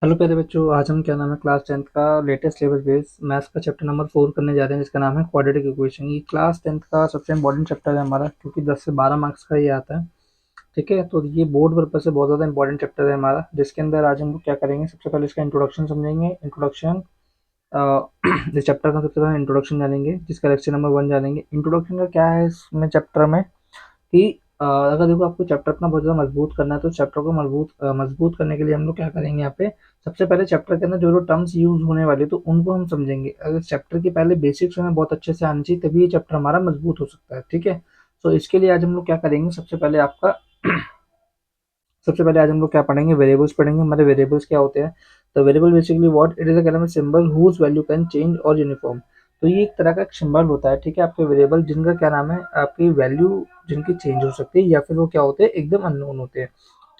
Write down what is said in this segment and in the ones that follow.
Hello प्यारे बच्चों, आज हम क्या नाम है क्लास 10th का लेटेस्ट सिलेबस बेस मैथ्स का चैप्टर नंबर 4 करने जा रहे हैं, जिसका नाम है क्वाड्रेटिक इक्वेशन। ये क्लास 10th का सबसे इंपॉर्टेंट चैप्टर है हमारा, क्योंकि 10 से 12 मार्क्स का ये आता है। ठीक है, तो ये बोर्ड पर्पज से बहुत ज़्यादा इंपॉर्टेंट चैप्टर है हमारा, जिसके अंदर आज हम लोग क्या करेंगे। सबसे पहले इसका इंट्रोडक्शन समझेंगे। इंट्रोडक्शन इस चैप्टर का सबसे पहले इंट्रोडक्शन जानेंगे, जिसका लेक्चर नंबर 1 जानेंगे। इंट्रोडक्शन का क्या है इसमें चैप्टर में कि अगर देखो आपको चैप्टर अपना बहुत ज़्यादा मजबूत करना है, तो चैप्टर को मजबूत करने के लिए हम लोग क्या करेंगे यहाँ पे। सबसे पहले चैप्टर के अंदर जो जो टर्म्स यूज होने वाले तो उनको हम समझेंगे। अगर चैप्टर की पहले बेसिक्स हमें बहुत अच्छे से आनी चाहिए, तभी ये चैप्टर हमारा मजबूत हो सकता है। ठीक है, तो इसके लिए आज हम लोग क्या करेंगे। सबसे पहले आज हम लोग क्या पढ़ेंगे, वेरिएबल्स पढ़ेंगे। हमारे वेरिएबल्स क्या होते हैं। तो variable basically what it is a symbol whose value can change और यूनिफॉर्म। तो ये एक तरह का एक सिंबल होता है, ठीक है, आपके वेरिएबल जिनका क्या नाम है, आपकी वैल्यू जिनकी चेंज हो सकती है, या फिर वो क्या होते हैं, एकदम अननोन होते हैं।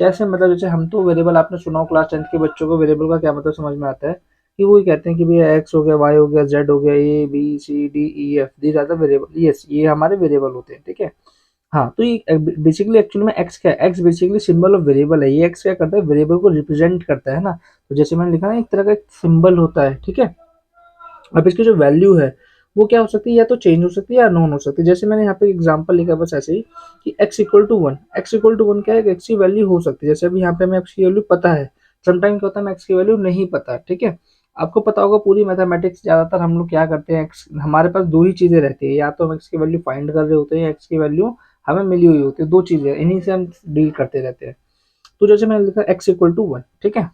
कैसे मतलब, जैसे हम तो वेरिएबल, आपने सुना हो क्लास 10th के बच्चों को वेरिएबल का क्या मतलब समझ में आता है कि वो ये कहते हैं कि भैया एक्स हो गया, वाई हो गया, जेड हो गया, A B C D E F, these are the variable. Yes, ये हमारे वेरिएबल होते हैं। ठीक है, हाँ, तो ये बेसिकली एक्चुअली में एक्स क्या है, x basically symbol of variable है। ये एक्स क्या करता है, वेरिएबल को रिप्रेजेंट करता है ना। तो जैसे मैंने लिखा ना, एक तरह का एक सिंबल होता है। ठीक है, अब इसकी जो वैल्यू है वो क्या हो सकती है, या तो चेंज हो सकती है या नॉन हो सकती है। जैसे मैंने यहाँ पे एग्जांपल लिखा बस ऐसे ही कि x equal to one, x equal to one क्या है, एक्स की वैल्यू हो सकती है। जैसे अभी यहाँ पे हमें एक्स की वैल्यू पता है, समटाइम क्या होता है हमें एक्स की वैल्यू नहीं पता। ठीक है, आपको पता होगा पूरी मैथमेटिक्स ज्यादातर हम लोग क्या करते हैं, एक्स हमारे पास दो ही चीजें रहती है, या तो हम एक्स की वैल्यू फाइंड कर रहे होते हैं, एक्स की वैल्यू हमें मिली हुई होती है। दो चीजें, इन्हीं से हम डील करते रहते हैं। तो जैसे मैंने लिखा एक्स इक्वल टू वन, ठीक है,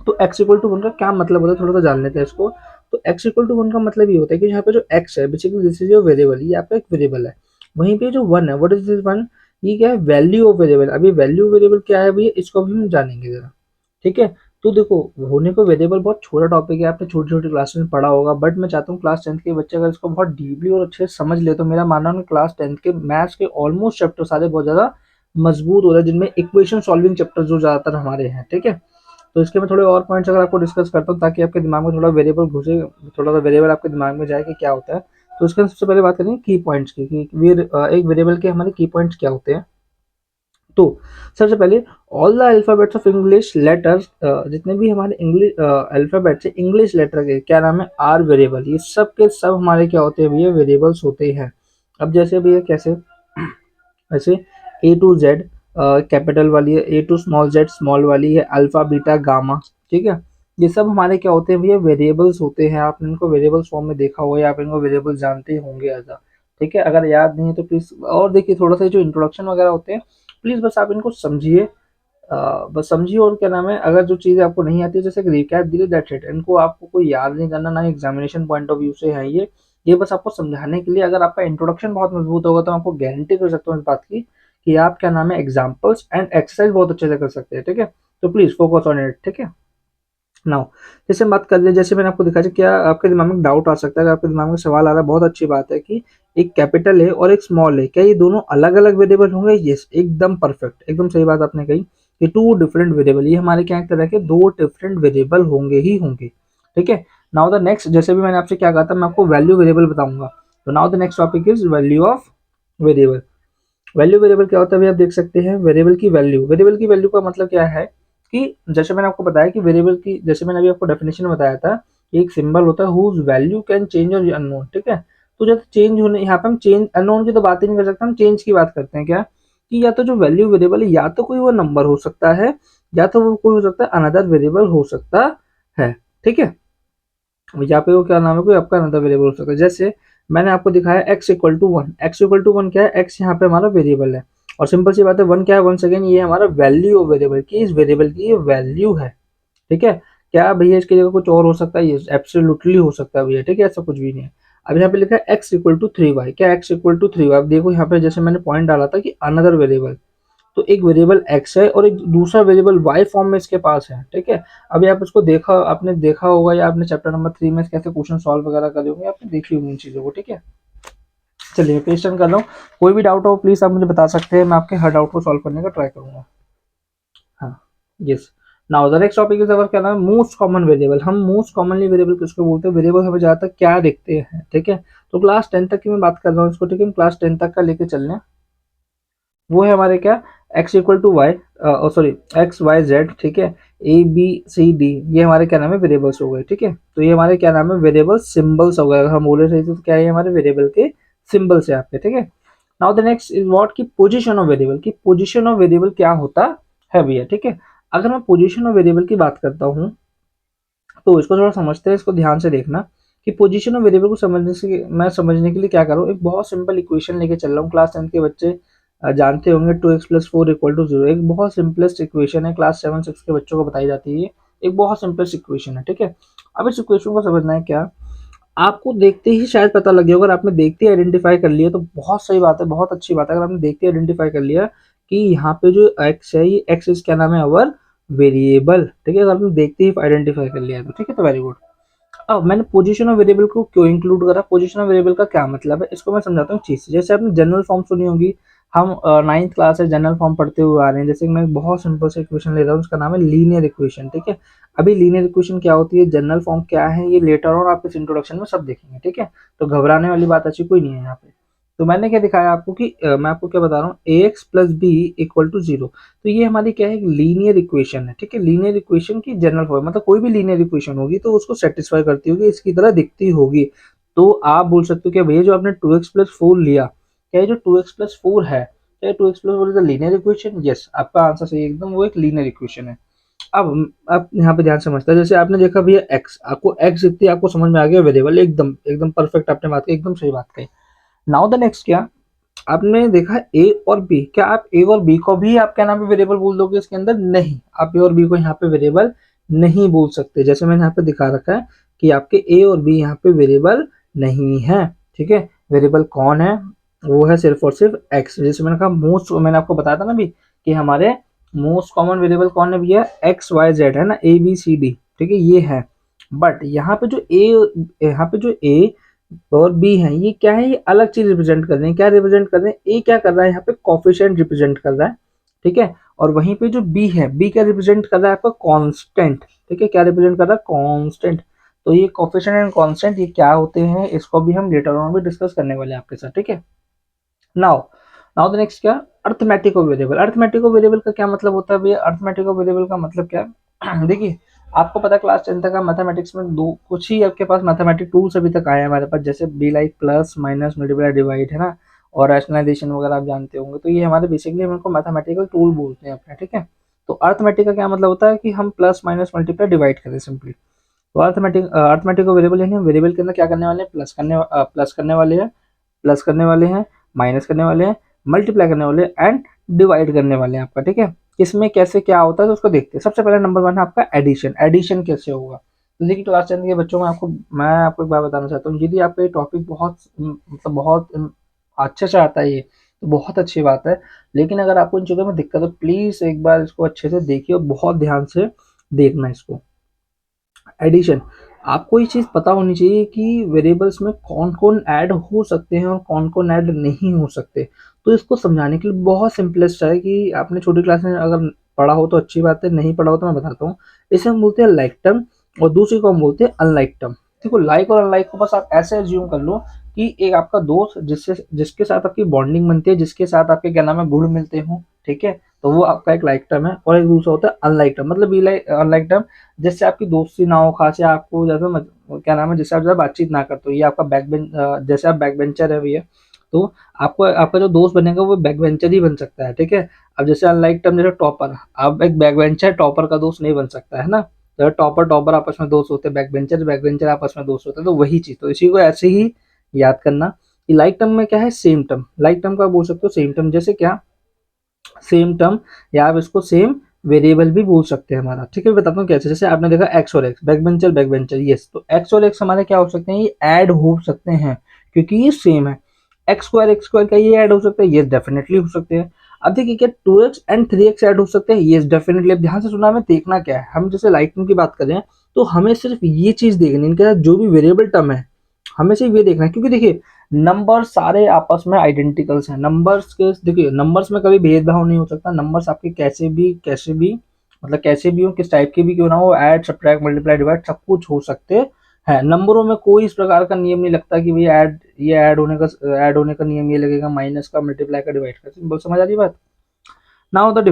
तो एक्स इक्वल टू वन का क्या मतलब होता है, थोड़ा सा जान लेते हैं इसको। तो एक्स इक्वल टू वन का मतलब ये होता है कि यहाँ पे जो एक्स है, basically this is your variable, ये आपका एक वेरिएबल है। वहीं पे जो वन है, व्हाट इज दिस वन, ये क्या है, वैल्यू ऑफ वेरिएबल। अभी वैल्यू वेरिएबल क्या है भैया, इसको भी हम जानेंगे जरा। ठीक है, तो देखो, होने को वेरिएबल बहुत छोटा टॉपिक है, आपने छोटी छोटी क्लासेस में पढ़ा होगा, बट मैं चाहता हूँ क्लास 10th के बच्चे अगर इसको बहुत डीपली और अच्छे से समझ ले, तो मेरा मानना है क्लास 10th के मैथ्स के ऑलमोस्ट चैप्टर सारे बहुत ज्यादा मजबूत हो रहे हैं, जिनमें इक्वेशन सॉल्विंग चैप्टर जो ज्यादातर हमारे हैं। ठीक है, तो इसके मैं थोड़े और पॉइंट्स अगर आपको डिस्कस करता हूँ, ताकि आपके दिमाग में थोड़ा वेरिएबल घुसे, थोड़ा सा वेरिएबल आपके दिमाग में जाए कि क्या होता है। तो इसके सबसे पहले बात करेंगे की पॉइंट्स की, कि एक वेरिएबल के हमारे की पॉइंट्स क्या होते हैं। तो सबसे पहले, all the alphabets of English letters, जितने भी हमारे इंग्लिश अल्फाबेट्स है इंग्लिश लेटर के, क्या नाम है, आर वेरिएबल। ये सब के सब हमारे क्या होते हैं भैया, वेरिएबल्स होते हैं। अब जैसे भैया कैसे, ऐसे ए टू जेड कैपिटल वाली है, ए टू स्मॉल जेड स्मॉल वाली है, अल्फा बीटा गामा। ठीक है, ये सब हमारे क्या होते हैं भैया, वेरिएबल्स होते हैं। आपने इनको वेरिएबल्स फॉर्म में देखा होगा, या आप इनको वेरिएबल जानते होंगे ऐसा। ठीक है, अगर याद नहीं है तो प्लीज और देखिए, थोड़ा सा जो इंट्रोडक्शन वगैरह होते हैं, प्लीज बस आप इनको समझिए। बस समझिए, और क्या नाम है, अगर जो चीज़ आपको नहीं आती है, जैसे रिकैप दिए, दैट्स इट। इनको आपको कोई याद नहीं करना, ना एग्जामिनेशन पॉइंट ऑफ व्यू से है ये बस आपको समझाने के लिए। अगर आपका इंट्रोडक्शन बहुत मजबूत होगा, तो मैं आपको गारंटी कर सकता हूँ इस बात की कि आप क्या नाम है, एग्जाम्पल्स एंड एक्सरसाइज बहुत अच्छे से कर सकते हैं। ठीक है, तो प्लीज फोकस ऑन इट। ठीक है, नाउ जैसे हम बात कर ले, जैसे मैंने आपको दिखाया, क्या आपके दिमाग में डाउट आ सकता है, अगर आपके दिमाग में सवाल आ रहा है, बहुत अच्छी बात है कि एक कैपिटल है और एक स्मॉल है, क्या ये दोनों अलग अलग वेरिएबल होंगे। यस, एकदम परफेक्ट, एकदम सही बात आपने कही कि टू डिफरेंट वेरिएबल, ये हमारे क्या एक तरह के दो डिफरेंट वेरिएबल होंगे ही होंगे। ठीक है, नाउ द नेक्स्ट, जैसे भी मैंने आपसे क्या कहा था, मैं आपको वैल्यू वेरिएबल बताऊंगा। तो now the next topic is value of variable. Value variable क्या होता है, अभी आप देख सकते हैं, वेरिएबल की वैल्यू का मतलब क्या है कि जैसे मैंने आपको बताया कि वेरिएबल की, जैसे मैंने अभी आपको डेफिनेशन बताया था, एक सिंबल होता है हुज वैल्यू कैन चेंज और अननोन। ठीक है, तो जैसे चेंज होने, यहाँ पे हम चेंज अननोन की तो बात ही नहीं कर सकते, हम चेंज की बात करते हैं क्या, कि या तो जो वैल्यू वेरिएबल है, या तो कोई वो नंबर हो सकता है, या तो वो कोई हो सकता है अनदर वेरिएबल हो सकता है। ठीक है, यहाँ पे वो क्या नाम है, कोई आपका अनदर वेरिएबल हो सकता है। जैसे मैंने आपको दिखाया x equal to one, x equal to one क्या है, एक्स यहाँ पे हमारा वेरिएबल है, और सिंपल सी बात है, वन क्या है, वन सेकेंड, ये हमारा वैल्यू ऑफ वेरिएबल की, इस वेरिएबल की ये वैल्यू है। ठीक है, क्या भैया इसकी जगह कुछ और हो सकता है, ये एब्सोल्युटली हो सकता है भैया। ठीक है, ऐसा कुछ भी नहीं है। अब यहाँ पे लिखा है x equal to three y, क्या x equal to three y. अब देखो यहाँ पे जैसे मैंने पॉइंट डाला था कि अनदर वेरिएबल, तो एक वेरिएबल x है और एक दूसरा वेरिएबल y फॉर्म में इसके पास है। ठीक है, अभी आप इसको देखा, आपने देखा होगा, या आपने चैप्टर नंबर 3 में कैसे क्वेश्चन सॉल्व वगैरह करे होंगे, आपने देखी होंगी इन चीज़ों को। ठीक है, चलिए पेश कर रहा हूँ। कोई भी डाउट हो प्लीज़ आप मुझे बता सकते हैं, मैं आपके हर डाउट को सॉल्व करने का ट्राई करूंगा। हाँ, yes. Now the next topic is our, क्या नाम है, मोस्ट कॉमन वेरिएबल। हम मोस्ट कॉमनली वेरिएबल किसको बोलते हैं, वेरिएबल हमें ज़्यादातर क्या देखते हैं। ठीक है, तो क्लास 10 तक की मैं बात कर रहा हूँ इसको। ठीक है, हम क्लास 10 तक का लेके चल रहे हैं। वो है हमारे क्या, x equal to y, sorry x y z. ठीक है, ए बी सी डी, ये हमारे क्या नाम है, वेरिएबल्स हो गए, ठीक है। तो ये हमारे क्या नाम है, वेरिएबल सिंबल्स हो गए। अगर हम बोले सही तो क्या है, हमारे वेरिएबल के सिंबल्स है आपके, ठीक है। Now the next is what की पोजीशन ऑफ वेरिएबल, की पोजीशन ऑफ वेरिएबल क्या होता है भैया, ठीक है। अगर मैं पोजीशन ऑफ वेरिएबल की बात करता हूँ तो इसको थोड़ा समझते हैं, इसको ध्यान से देखना कि पोजीशन ऑफ वेरिएबल को समझने के लिए क्या करूँ, एक बहुत सिंपल इक्वेशन लेके चल रहा हूँ। क्लास 10 के बच्चे जानते होंगे 2x+4 = 0, एक बहुत सिंपलेस्ट इक्वेशन है, क्लास 7-6 के बच्चों को बताई जाती है। एक बहुत सिंपलेस्ट इक्वेशन है, ठीक है। अब इस इक्वेशन को समझना है क्या, आपको देखते ही शायद पता लग गया, अगर आपने देखते ही आइडेंटिफाई कर लिया तो बहुत सही बात है, बहुत अच्छी बात है। अगर आपने देखते ही आइडेंटिफाई कर लिया कि यहाँ पे जो एक्स है, ये एक्स इज क्या नाम है, अवर वेरिएबल, ठीक है। अगर आपने देखते ही आइडेंटिफाई कर लिया तो ठीक है, तो वेरी गुड। अब मैंने पोजीशन ऑफ वेरिएबल को क्यों इंक्लूड करा, पोजीशन ऑफ वेरिएबल का क्या मतलब है, इसको मैं समझाता हूँ चीज। जैसे आपने जनरल फॉर्म सुनी होगी, हम 9th क्लास से जनरल फॉर्म पढ़ते हुए आ रहे हैं। जैसे कि मैं एक बहुत सिंपल से इक्वेशन ले रहा हूँ, उसका नाम है लीनियर इक्वेशन, ठीक है। अभी लीनियर इक्वेशन क्या होती है, जनरल फॉर्म क्या है, ये लेटर और आप इस इंट्रोडक्शन में सब देखेंगे, ठीक है। तो घबराने वाली बात ऐसी कोई नहीं है यहाँ पे। तो मैंने क्या दिखाया आपको कि मैं आपको क्या बता रहा हूँ, ax+b = 0। तो ये हमारी क्या है, एक लीनियर इक्वेशन है, ठीक है। लीनियर इक्वेशन की जनरल फॉर्म, मतलब कोई भी लीनियर इक्वेशन होगी तो उसको सेटिस्फाई करती होगी, इसकी तरह दिखती होगी। तो आप बोल सकते हो कि भैया जो आपने 2x+4 लिया, क्या ये जो 2x+4 है, क्या 2x+4 is a linear equation? Yes, आपका आंसर सही है एकदम, वो एक लीनियर इक्वेशन है। अब आप यहाँ पे ध्यान समझते हैं, जैसे आपने देखा भैया x, आपको x इतनी आपको समझ में आ गया, वेरिएबल एकदम एकदम परफेक्ट, आपने बात की, एकदम सही बात कही। नाउ द नेक्स्ट क्या, आपने देखा ए और बी, क्या आप ए और बी को भी आप क्या नाम है, वेरिएबल बोल दोगे इसके अंदर? नहीं, आप ए और बी को यहाँ पे वेरिएबल नहीं बोल सकते। जैसे मैंने यहाँ पे दिखा रखा है कि आपके ए और बी यहाँ पे वेरिएबल नहीं है, ठीक है। वेरिएबल कौन है, वो है सिर्फ और सिर्फ एक्स। जैसे मैंने कहा मोस्ट, मैंने आपको बताया था ना भी कि हमारे मोस्ट कॉमन वेरिएबल कौन है भैया, एक्स वाई जेड है ना, ए बी सी डी, ठीक है, ये है। बट यहाँ पे जो ए, यहाँ पे जो ए और बी है, ये क्या है, ये अलग चीज रिप्रेजेंट कर रहे हैं। क्या रिप्रेजेंट कर रहे हैं, ए क्या कर रहा है यहाँ पे, कोफिशिएंट रिप्रेजेंट कर रहा है, ठीक है। और वहीं पे जो बी है, बी क्या रिप्रेजेंट कर रहा है, आपका कांस्टेंट, ठीक है। क्या रिप्रेजेंट कर रहा है, कांस्टेंट। तो ये कोफिशिएंट एंड कांस्टेंट ये क्या होते हैं, इसको भी हम लेटर ऑन भी डिस्कस करने वाले हैं आपके साथ, ठीक है। नाउ नाउ द नेक्स्ट क्या, arithmetic of variable. Arithmetic of variable का क्या मतलब होता है भैया, अर्थमेटिक ऑफ वेरिएबल का मतलब क्या है देखिए, आपको पता है क्लास 10 तक का मैथमेटिक्स में दो कुछ ही आपके पास मैथमेटिक टूल्स अभी तक आए हैं हमारे पास, जैसे be like plus minus multiply divide, है ना, और रैशनलाइजेशन वगैरह आप जानते होंगे। तो ये हमारे बेसिकली हम इनको मैथमेटिकल टूल बोलते हैं अपने, ठीक है। तो अर्थमेटिक का क्या मतलब होता है कि हम प्लस माइनस मल्टीप्लाई डिवाइड करें सिंपली। तो अर्थमेटिक को वेरिएबल यानी वेरिएबल के अंदर क्या करने वाले हैं, प्लस करने वाले हैं, प्लस करने वाले हैं, माइनस करने वाले हैं, मल्टीप्लाई करने वाले हैं एंड डिवाइड करने वाले हैं आपका, ठीक है। इसमें कैसे क्या होता है तो उसको देखते हैं। सबसे पहले नंबर 1 है आपका एडिशन। एडिशन कैसे होगा, तो देखिए क्लास 10 के बच्चों में मैं आपको एक बात बताना चाहता हूँ, यदि आपको ये टॉपिक बहुत मतलब बहुत अच्छे से आता है ये, तो बहुत अच्छी बात है। लेकिन अगर आपको इन चीज़ों में दिक्कत है, प्लीज़ एक बार इसको अच्छे से देखिए और बहुत ध्यान से देखना इसको। एडिशन, आपको ये चीज़ पता होनी चाहिए कि वेरिएबल्स में कौन-कौन ऐड हो सकते हैं और कौन-कौन ऐड नहीं हो सकते। तो इसको समझाने के लिए बहुत सिंपलेस्ट है कि आपने छोटी क्लास में अगर पढ़ा हो तो अच्छी बात है, नहीं पढ़ा हो तो मैं बताता हूँ। इसे हम बोलते हैं लाइक टर्म और दूसरे को हम बोलते हैं अनलाइक टर्म। देखो लाइक और अनलाइक को बस आप ऐसे अज़्यूम कर लो कि एक आपका दोस्त जिसके साथ आपकी बॉन्डिंग बनती है, जिसके साथ आपके क्या नाम है गुण मिलते हों, ठीक है? तो वो आपका एक लाइक टर्म है और एक दूसरा होता है अनलाइक टर्म, मतलब ये अनलाइक टर्म जिससे आपकी दोस्ती ना हो, खास या आपको जैसे क्या नाम है, जिससे आप ज़्यादा बातचीत ना करते हो, ये आपका जैसे आप बैक बेंचर है भैया, तो आपको आपका जो दोस्त बनेगा वो बैक बेंचर ही बन सकता है, ठीक है। अब जैसे अनलाइक टर्म जैसे टॉपर, अब एक बैक बेंचर टॉपर का दोस्त नहीं बन सकता है ना। तो टॉपर टॉपर आपस में दोस्त होते हैं, बैक बेंचर आपस में दोस्त होते हैं, तो वही चीज़, तो इसी को ऐसे ही याद करना कि लाइक टर्म में क्या है, सेम टर्म। लाइक टर्म का बोल सकते हो सेम टर्म, जैसे क्या, सेम टर्म, या आप इसको सेम वेरिएबल भी बोल सकते हैं हमारा, ठीक है। बताता हूँ कैसे, जैसे आपने देखा एक्स और एक्स, बैक बेंचर यस, तो एक्स और एक्स हमारे क्या हो सकते हैं, ये ऐड हो सकते हैं क्योंकि ये सेम है। एक्स स्क्वायर का ये ऐड हो सकता है, ये डेफिनेटली हो सकते हैं। अब देखिए क्या 2x एंड 3x ऐड हो सकते हैं, ये डेफिनेटली। अब ध्यान से सुना, हमें देखना क्या है, हम जैसे लाइक टर्म की बात करें तो हमें सिर्फ ये चीज देखनी है, इनके साथ जो भी वेरिएबल टर्म है हमें सिर्फ ये देखना है, क्योंकि देखिए नंबर सारे आपस में आइडेंटिकल्स हैं। नंबर्स के देखिए, नंबर्स में कभी भेदभाव नहीं हो सकता। नंबर्स आपके कैसे भी मतलब कैसे भी हो, किस टाइप के भी क्यों ना हो, ऐड सब्ट्रैक्ट मल्टीप्लाई डिवाइड सब कुछ हो सकते हैं। नंबरों में कोई इस प्रकार का नियम नहीं लगता कि भैया ऐड होने का नियम ये लगेगा, माइनस का, मल्टीप्लाई का, डिवाइड का। सिंपल समझ आ रही बात। Now the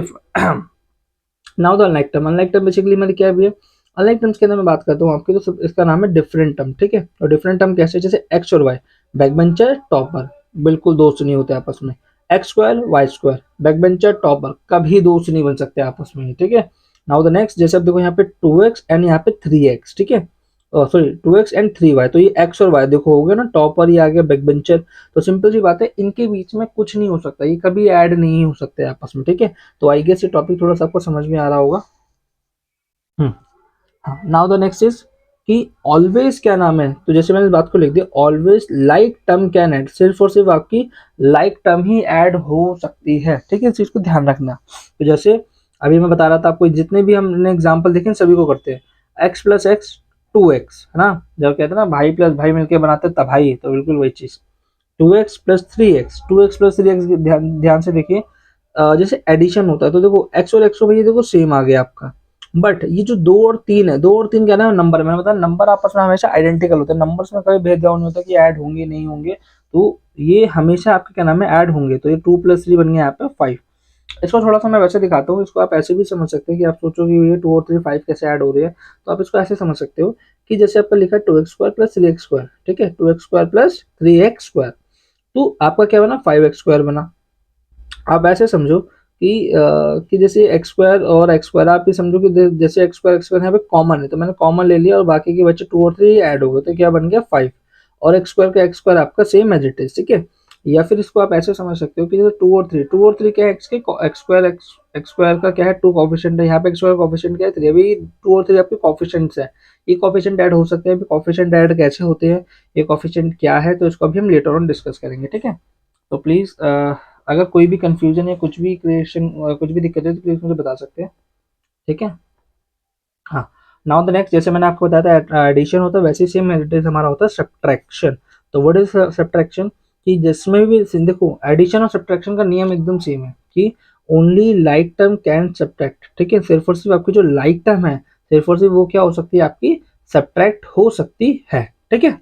now the unlike term basically मतलब क्या है भैया, अनलाइक टर्म्स के अंदर मैं बात करता हूँ आपकी, तो इसका नाम है डिफरेंट टर्म, ठीक है। और डिफरेंट टर्म कैसे, जैसे एक्स और वाई, बैक बेंचर टॉपर बिल्कुल दोस्त नहीं होते आपस में, x square y square back bencher topper कभी दोस्त नहीं बन सकते आपस में, ठीक है। नाउ द नेक्स्ट, जैसे आप देखो यहाँ पे 2x एंड यहाँ पे 3x, ठीक है, सॉरी 2x एंड 3y, तो ये x और y देखो हो गया ना, टॉपर ये आ गया बैक बेंचर, तो सिंपल सी बात है, इनके बीच में कुछ नहीं हो सकता, ये कभी ऐड नहीं हो सकते आपस में, ठीक है। तो आई गेस ये टॉपिक थोड़ा सा आपको समझ में आ रहा होगा। हम्म, हाँ, नाउ द नेक्स्ट इज कि ऑलवेज क्या नाम है, तो जैसे मैंने इस बात को लिख दिया, always like term can add, सिर्फ और सिर्फ आपकी लाइक टर्म ही ऐड हो सकती है, ठीक है, इस चीज को ध्यान रखना। तो जैसे अभी मैं बता रहा था आपको, जितने भी हमने एग्जाम्पल देखे सभी को करते हैं, एक्स प्लस एक्स 2x, है ना, जब कहते हैं ना भाई प्लस भाई मिलकर बनाते तबाही, तो बिल्कुल वही चीज, 2x प्लस 3x ध्यान ध्यान से देखिए, जैसे एडिशन होता है तो देखो एक्स और एक्स तो भैया देखो सेम आ गया आपका, बट ये जो 2 और 3 है, 2 और 3 क्या ना नंबर, मैंने बताया नंबर आपस में हमेशा आइडेंटिकल होते हैं, नंबर्स में कभी भेदभाव नहीं होता कि ऐड होंगे नहीं होंगे, तो ये हमेशा आपके क्या नाम है ऐड होंगे, तो ये 2 + 3 बन गया यहाँ पे 5। इसको थोड़ा सा मैं वैसे दिखाता हूँ, इसको आप ऐसे भी समझ सकते हैं कि आप सोचो कि ये 2 और 3 5 कैसे ऐड हो रही है, तो आप इसको ऐसे समझ सकते हो कि जैसे आपका लिखा है 2x² + 3x², ठीक है, 2x² + 3x², तो आपका क्या बना 5x² बना। आप ऐसे समझो कि जैसे एक्स स्क्वायर और एक्स स्क्वायर, आप ये समझो कि जैसे एक्स स्क्वायर यहाँ पे कॉमन है, तो मैंने कॉमन ले लिया और बाकी के बच्चे 2 और 3 ऐड हो गए, तो क्या बन गया 5, और एक्स स्क्वायर का एक्स स्क्वायर आपका सेम एज इट इज, ठीक है। या फिर इसको आप ऐसे समझ सकते हो कि जैसे 2 और 3 क्या है, एक्स के एक्स स्क्वायर का क्या है 2 कॉफिशिएंट है, यहाँ पे एक्स स्क्वायर कॉफिशिएंट क्या है 3, अभी 2 और 3 आपके कॉफिशिएंट्स है, ये कॉफिशिएंट ऐड हो सकते हैं, अभी कॉफिशिएंट ऐड कैसे होते हैं, ये कॉफिशिएंट क्या है, तो इसको अभी हम लेटर ऑन डिस्कस करेंगे, ठीक है। तो प्लीज़ अगर कोई भी कंफ्यूजन या कुछ भी क्रिएशन कुछ भी दिक्कत है तो प्लीज़ मुझे बता सकते हैं, ठीक है। हाँ, नाउ द नेक्स्ट, जैसे मैंने आपको बताया था एडिशन होता है, वैसे ही सेम एज इट इज हमारा होता है सब्ट्रैक्शन। तो व्हाट इज सब्ट्रैक्शन, कि जिसमें भी देखो एडिशन और सब्ट्रैक्शन का नियम एकदम सेम है कि only like term can subtract, ठीक है, सिर्फ और सिर्फ आपकी जो लाइक टर्म है, सिर्फ और सिर्फ वो क्या हो सकती है आपकी सब्ट्रैक्ट हो सकती है, ठीक है।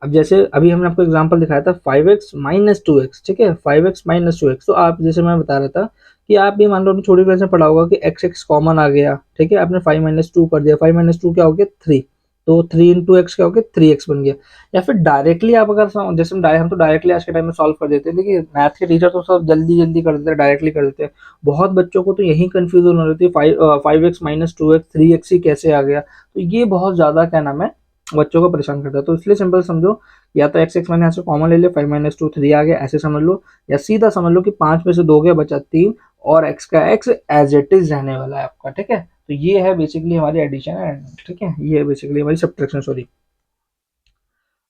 अब जैसे अभी हमने आपको एग्जांपल दिखाया था 5x - 2x, ठीक है, 5x - 2x, तो आप जैसे मैं बता रहा था कि आप ये मान लो, छोटी क्लास में पढ़ा होगा कि एक्स एक्स कॉमन आ गया, ठीक है, आपने 5 - 2 कर दिया, 5 - 2 क्या हो गया 3, तो 3 × x क्या हो गया 3x बन गया। या फिर डायरेक्टली आप अगर जैसे हम तो डायरेक्टली आज के टाइम में सॉल्व कर देते हैं, देखिए मैथ के टीचर तो सब जल्दी जल्दी कर देते हैं, डायरेक्टली कर देते हैं, बहुत बच्चों को तो यही कंफ्यूजन हो रही थी 5x - 2x 3x ही कैसे आ गया, तो ये बहुत ज्यादा क्या नाम है बच्चों को परेशान करता है, तो इसलिए सिंपल समझो, या तो एक्स एक्स मैंने यहाँ से कॉमन ले लिया, 5 - 2 3 आ गया, ऐसे समझ लो, या सीधा समझ लो कि 5 में से 2 गया बचा 3, और एक्स का एक्स एज इट इज रहने वाला है आपका, ठीक है। तो ये है बेसिकली हमारी एडिशन है, ठीक है, ये है बेसिकली हमारी subtraction, sorry.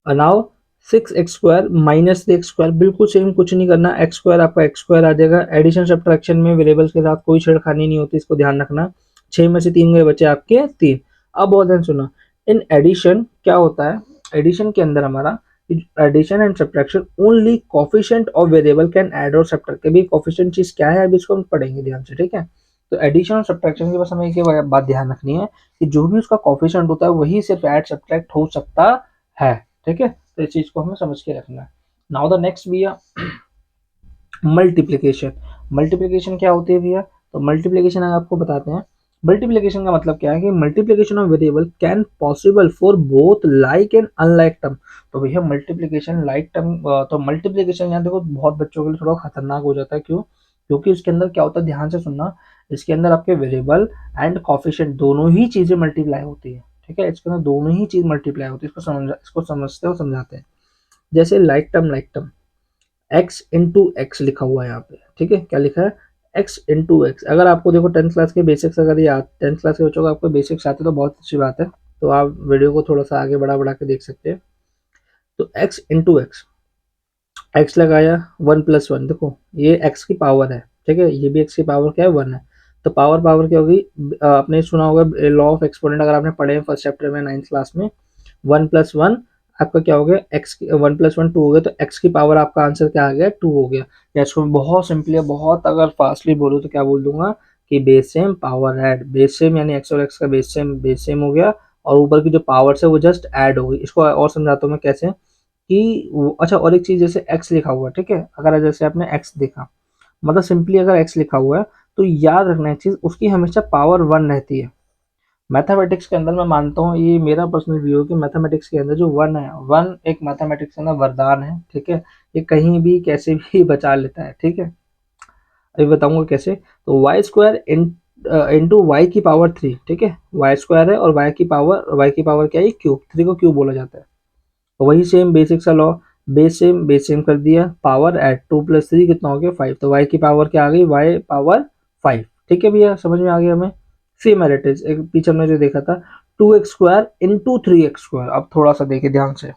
Now 6x² - 3x², बिल्कुल सेम, कुछ नहीं करना, एक्स स्क्वायर आपका एक्स स्क्वायर आ जाएगा, एडिशन सब्ट्रैक्शन में वेरिएबल्स के साथ कोई छेड़खानी नहीं होती, इसको ध्यान रखना। 6 में से 3 गए बचे आपके 3। अब बहुत ध्यान सुनो, इन एडिशन क्या होता है, एडिशन के अंदर हमारा addition and subtraction only coefficient of variable can add और सब्ट्रैक्ट, अभी कोफिशिएंट चीज क्या है अभी इसको हम पढ़ेंगे ध्यान से, ठीक है। तो एडिशन और सब्ट्रैक्शन की बस हमें एक बात ध्यान रखनी है कि जो भी उसका कोफिशिएंट होता है वही सिर्फ ऐड सब्ट्रैक्ट हो सकता है, ठीक है, तो इस चीज को हमें समझ के रखना है। नाउ द नेक्स्ट भैया, मल्टीप्लीकेशन। मल्टीप्लीकेशन क्या होती है भैया, तो मल्टीप्लीकेशन आपको बताते हैं। मल्टीप्लीकेशन का मतलब क्या है कि multiplication of variable can possible for both like and unlike term. तो भैया मल्टीप्लीकेशन लाइक टर्म, तो मल्टीप्लीकेशन यहाँ देखो बहुत बच्चों के लिए थोड़ा खतरनाक हो जाता है, क्यों, क्योंकि इसके अंदर क्या होता है ध्यान से सुनना, इसके अंदर आपके वेरिएबल एंड कॉफिशिएंट दोनों ही चीजें मल्टीप्लाई होती है, ठीक है, इसके अंदर दोनों ही चीज मल्टीप्लाई होती है, इसको समझते हो समझाते हैं। जैसे लाइक टर्म x × x लिखा हुआ है यहाँ पे, ठीक है, क्या लिखा है x × x। अगर आपको देखो 10th क्लास के बेसिक्स, अगर ये 10th क्लास के बच्चों को आपको बेसिक्स आते हैं तो बहुत अच्छी बात है, तो आप वीडियो को थोड़ा सा आगे बढ़ा बढ़ा के देख सकते हैं। तो x × x, x लगाया 1 + 1, देखो ये x की पावर है, ठीक है, ये भी x की पावर क्या है 1 है, तो पावर पावर क्या होगी, आपने सुना होगा लॉ ऑफ एक्सपोनेंट, अगर आपने पढ़े हैं फर्स्ट चैप्टर में 9th क्लास में, 1 + 1 आपका क्या हो गया एक्स, 1 + 1 2 हो गया, तो एक्स की पावर आपका आंसर क्या आ गया 2 हो गया। या इसको मैं बहुत सिंपली, बहुत अगर फास्टली बोलूँ तो क्या बोल दूंगा कि base same power add, base same यानी एक्स और एक्स का बेस सेम हो गया, और ऊपर की जो पावर्स है वो जस्ट ऐड हो गई। इसको और समझाता हूँ मैं कैसे, कि अच्छा और एक चीज, जैसे एक्स लिखा हुआ है, ठीक है, अगर जैसे आपने एक्स देखा, मतलब सिंपली अगर एक्स लिखा हुआ है तो याद रखना एक चीज़, उसकी हमेशा पावर 1 रहती है। मैथमेटिक्स के अंदर मैं मानता हूँ, ये मेरा पर्सनल व्यू है कि मैथमेटिक्स के अंदर जो 1 है, 1 एक मैथमेटिक्स के अंदर वरदान है, ठीक है? ये कहीं भी कैसे भी बचा लेता है, ठीक है? अभी बताऊंगा कैसे। तो वाई स्क्वायर इंटू वाई की पावर 3, ठीक है? वाई स्क्वायर है और वाई की पावर क्या है? क्यूब, 3 को क्यूब बोला जाता है। तो वही सेम बेसिक सा लॉ, बेस सेम कर दिया, पावर एट 2 प्लस 3 कितना हो गया 5, तो वाई की पावर क्या आ गई? वाई पावर 5, ठीक है भैया, समझ में आ गया हमें। सेम एज इट इज, एक पीछे हमने जो देखा था 2x² इंटू 3x²। अब थोड़ा सा देखिए ध्यान से,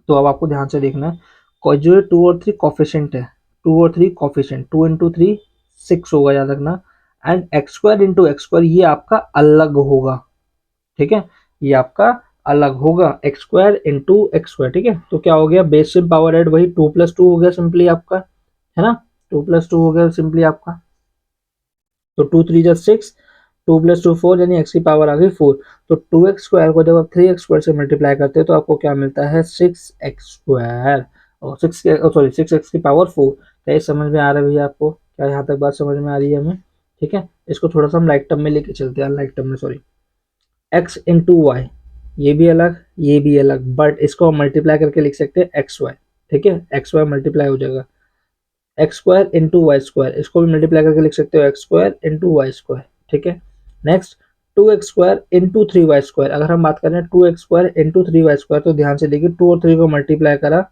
तो अब आपको ध्यान से देखना है, जो 2 और 3 कॉफिशेंट है, 2 और 3 कॉफिशेंट, 2 इंटू 3 6 होगा, याद रखना। एंड x² इंटू x², ये आपका अलग होगा, ठीक है? ये आपका अलग होगा, x² इंटू x², ठीक है? तो क्या हो गया? बेस से पावर एड वही 2 प्लस 2 हो गया सिंपली आपका, है ना? 2 प्लस 2 हो गया सिंपली आपका। तो 2 3 जा 6, 2 प्लस 2 4, यानी x की पावर आ गई 4। तो 2x² को जब आप 3x² से मल्टीप्लाई करते हैं तो आपको क्या मिलता है? 6x², और 6x की पावर 4। क्या ये समझ में आ रहा है भैया आपको? क्या यहाँ तक बात समझ में आ रही है हमें? ठीक है, इसको थोड़ा सा हम लाइक टर्म में लेके चलते हैं, लाइक टर्म में, सॉरी। x इंटू वाई, ये भी अलग, ये भी अलग, बट इसको हम मल्टीप्लाई करके लिख सकते हैं एक्स वाई, ठीक है? एक्स वाई मल्टीप्लाई हो जाएगा, x² इंटू वाई², इसको भी मल्टीप्लाई करके लिख सकते हो x² इंटू वाई², ठीक है? नेक्स्ट 2x² इंटू 3y², अगर हम बात करें 2x² इंटू 3y², तो ध्यान से देखिए 2 और 3 को मल्टीप्लाई करा,